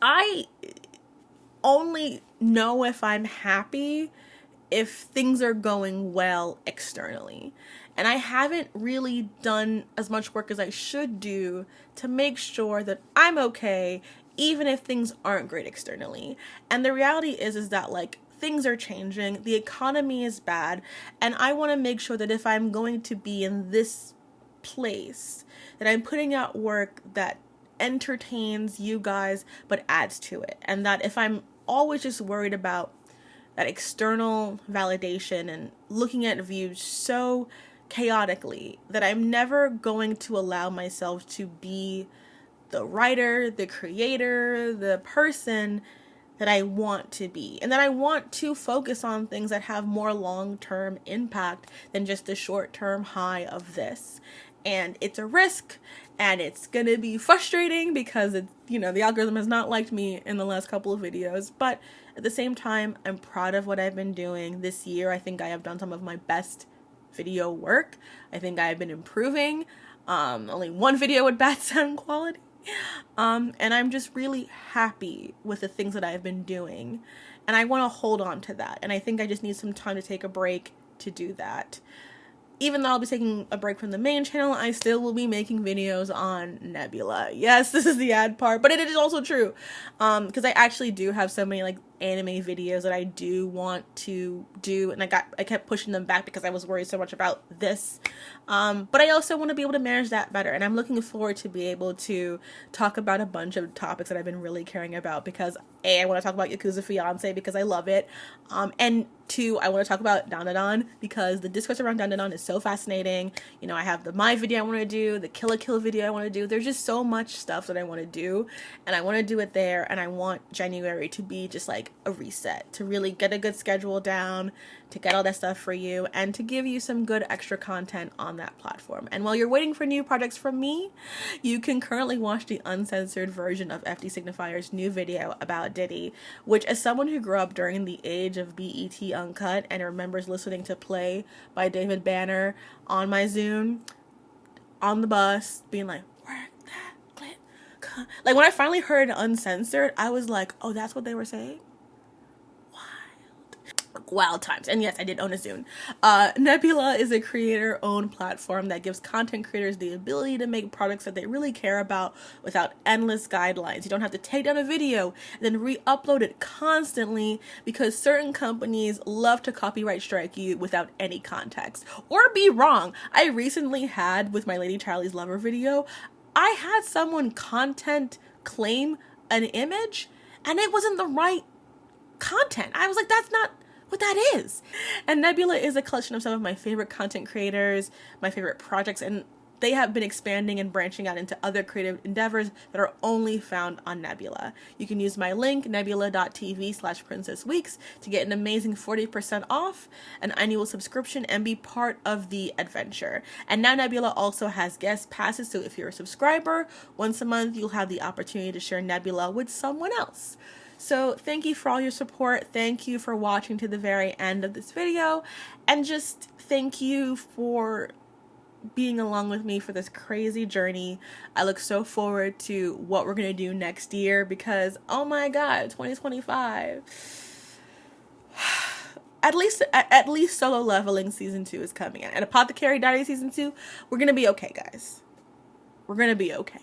I only know if I'm happy if things are going well externally. And I haven't really done as much work as I should do to make sure that I'm okay, even if things aren't great externally. And the reality is that like things are changing, the economy is bad, and I want to make sure that if I'm going to be in this place, that I'm putting out work that entertains you guys but adds to it. And that if I'm always just worried about that external validation and looking at views so chaotically, that I'm never going to allow myself to be the writer, the creator, the person that I want to be. And that I want to focus on things that have more long-term impact than just the short-term high of this. And it's a risk, and it's gonna be frustrating because it's, you know, the algorithm has not liked me in the last couple of videos, but at the same time, I'm proud of what I've been doing this year. I think I have done some of my best video work. I think I have been improving. Only one video with bad sound quality. And I'm just really happy with the things that I've been doing. And I want to hold on to that. And I think I just need some time to take a break to do that. Even though I'll be taking a break from the main channel, I still will be making videos on Nebula. Yes, this is the ad part, but it is also true. Because I actually do have so many like anime videos that I do want to do, and I kept pushing them back because I was worried so much about this. But I also want to be able to manage that better, and I'm looking forward to be able to talk about a bunch of topics that I've been really caring about, because A, I want to talk about Yakuza Fiance because I love it, and 2, I want to talk about Dandadan because the discourse around Dandadan is so fascinating. You know, I have the My video I want to do, the Kill la Kill video I want to do. There's just so much stuff that I want to do, and I want to do it there, and I want January to be just like a reset, to really get a good schedule down, to get all that stuff for you, and to give you some good extra content on that platform. And while you're waiting for new projects from me, you can currently watch the uncensored version of FD Signifier's new video about Diddy, which, as someone who grew up during the age of BET Uncut and remembers listening to Play by David Banner on my Zune, on the bus, being like, work that clip. Like, when I finally heard uncensored, I was like, oh, that's what they were saying? Wild times. And yes, I did own a Zune. Nebula is a creator-owned platform that gives content creators the ability to make products that they really care about without endless guidelines. You don't have to take down a video and then re-upload it constantly, because certain companies love to copyright strike you without any context. Or be wrong. I recently had, with my Lady Charlie's Lover video, I had someone content claim an image and it wasn't the right content. I was like, that's not what that is. And Nebula is a collection of some of my favorite content creators, my favorite projects, and they have been expanding and branching out into other creative endeavors that are only found on Nebula. You can use my link, nebula.tv/princessweeks, to get an amazing 40% off an annual subscription and be part of the adventure. And now Nebula also has guest passes, so if you're a subscriber, once a month you'll have the opportunity to share Nebula with someone else. So thank you for all your support. Thank you for watching to the very end of this video. And just thank you for being along with me for this crazy journey. I look so forward to what we're going to do next year, because, oh my God, 2025. At least Solo Leveling Season 2 is coming in. And Apothecary Diary Season 2, we're going to be okay, guys. We're going to be okay.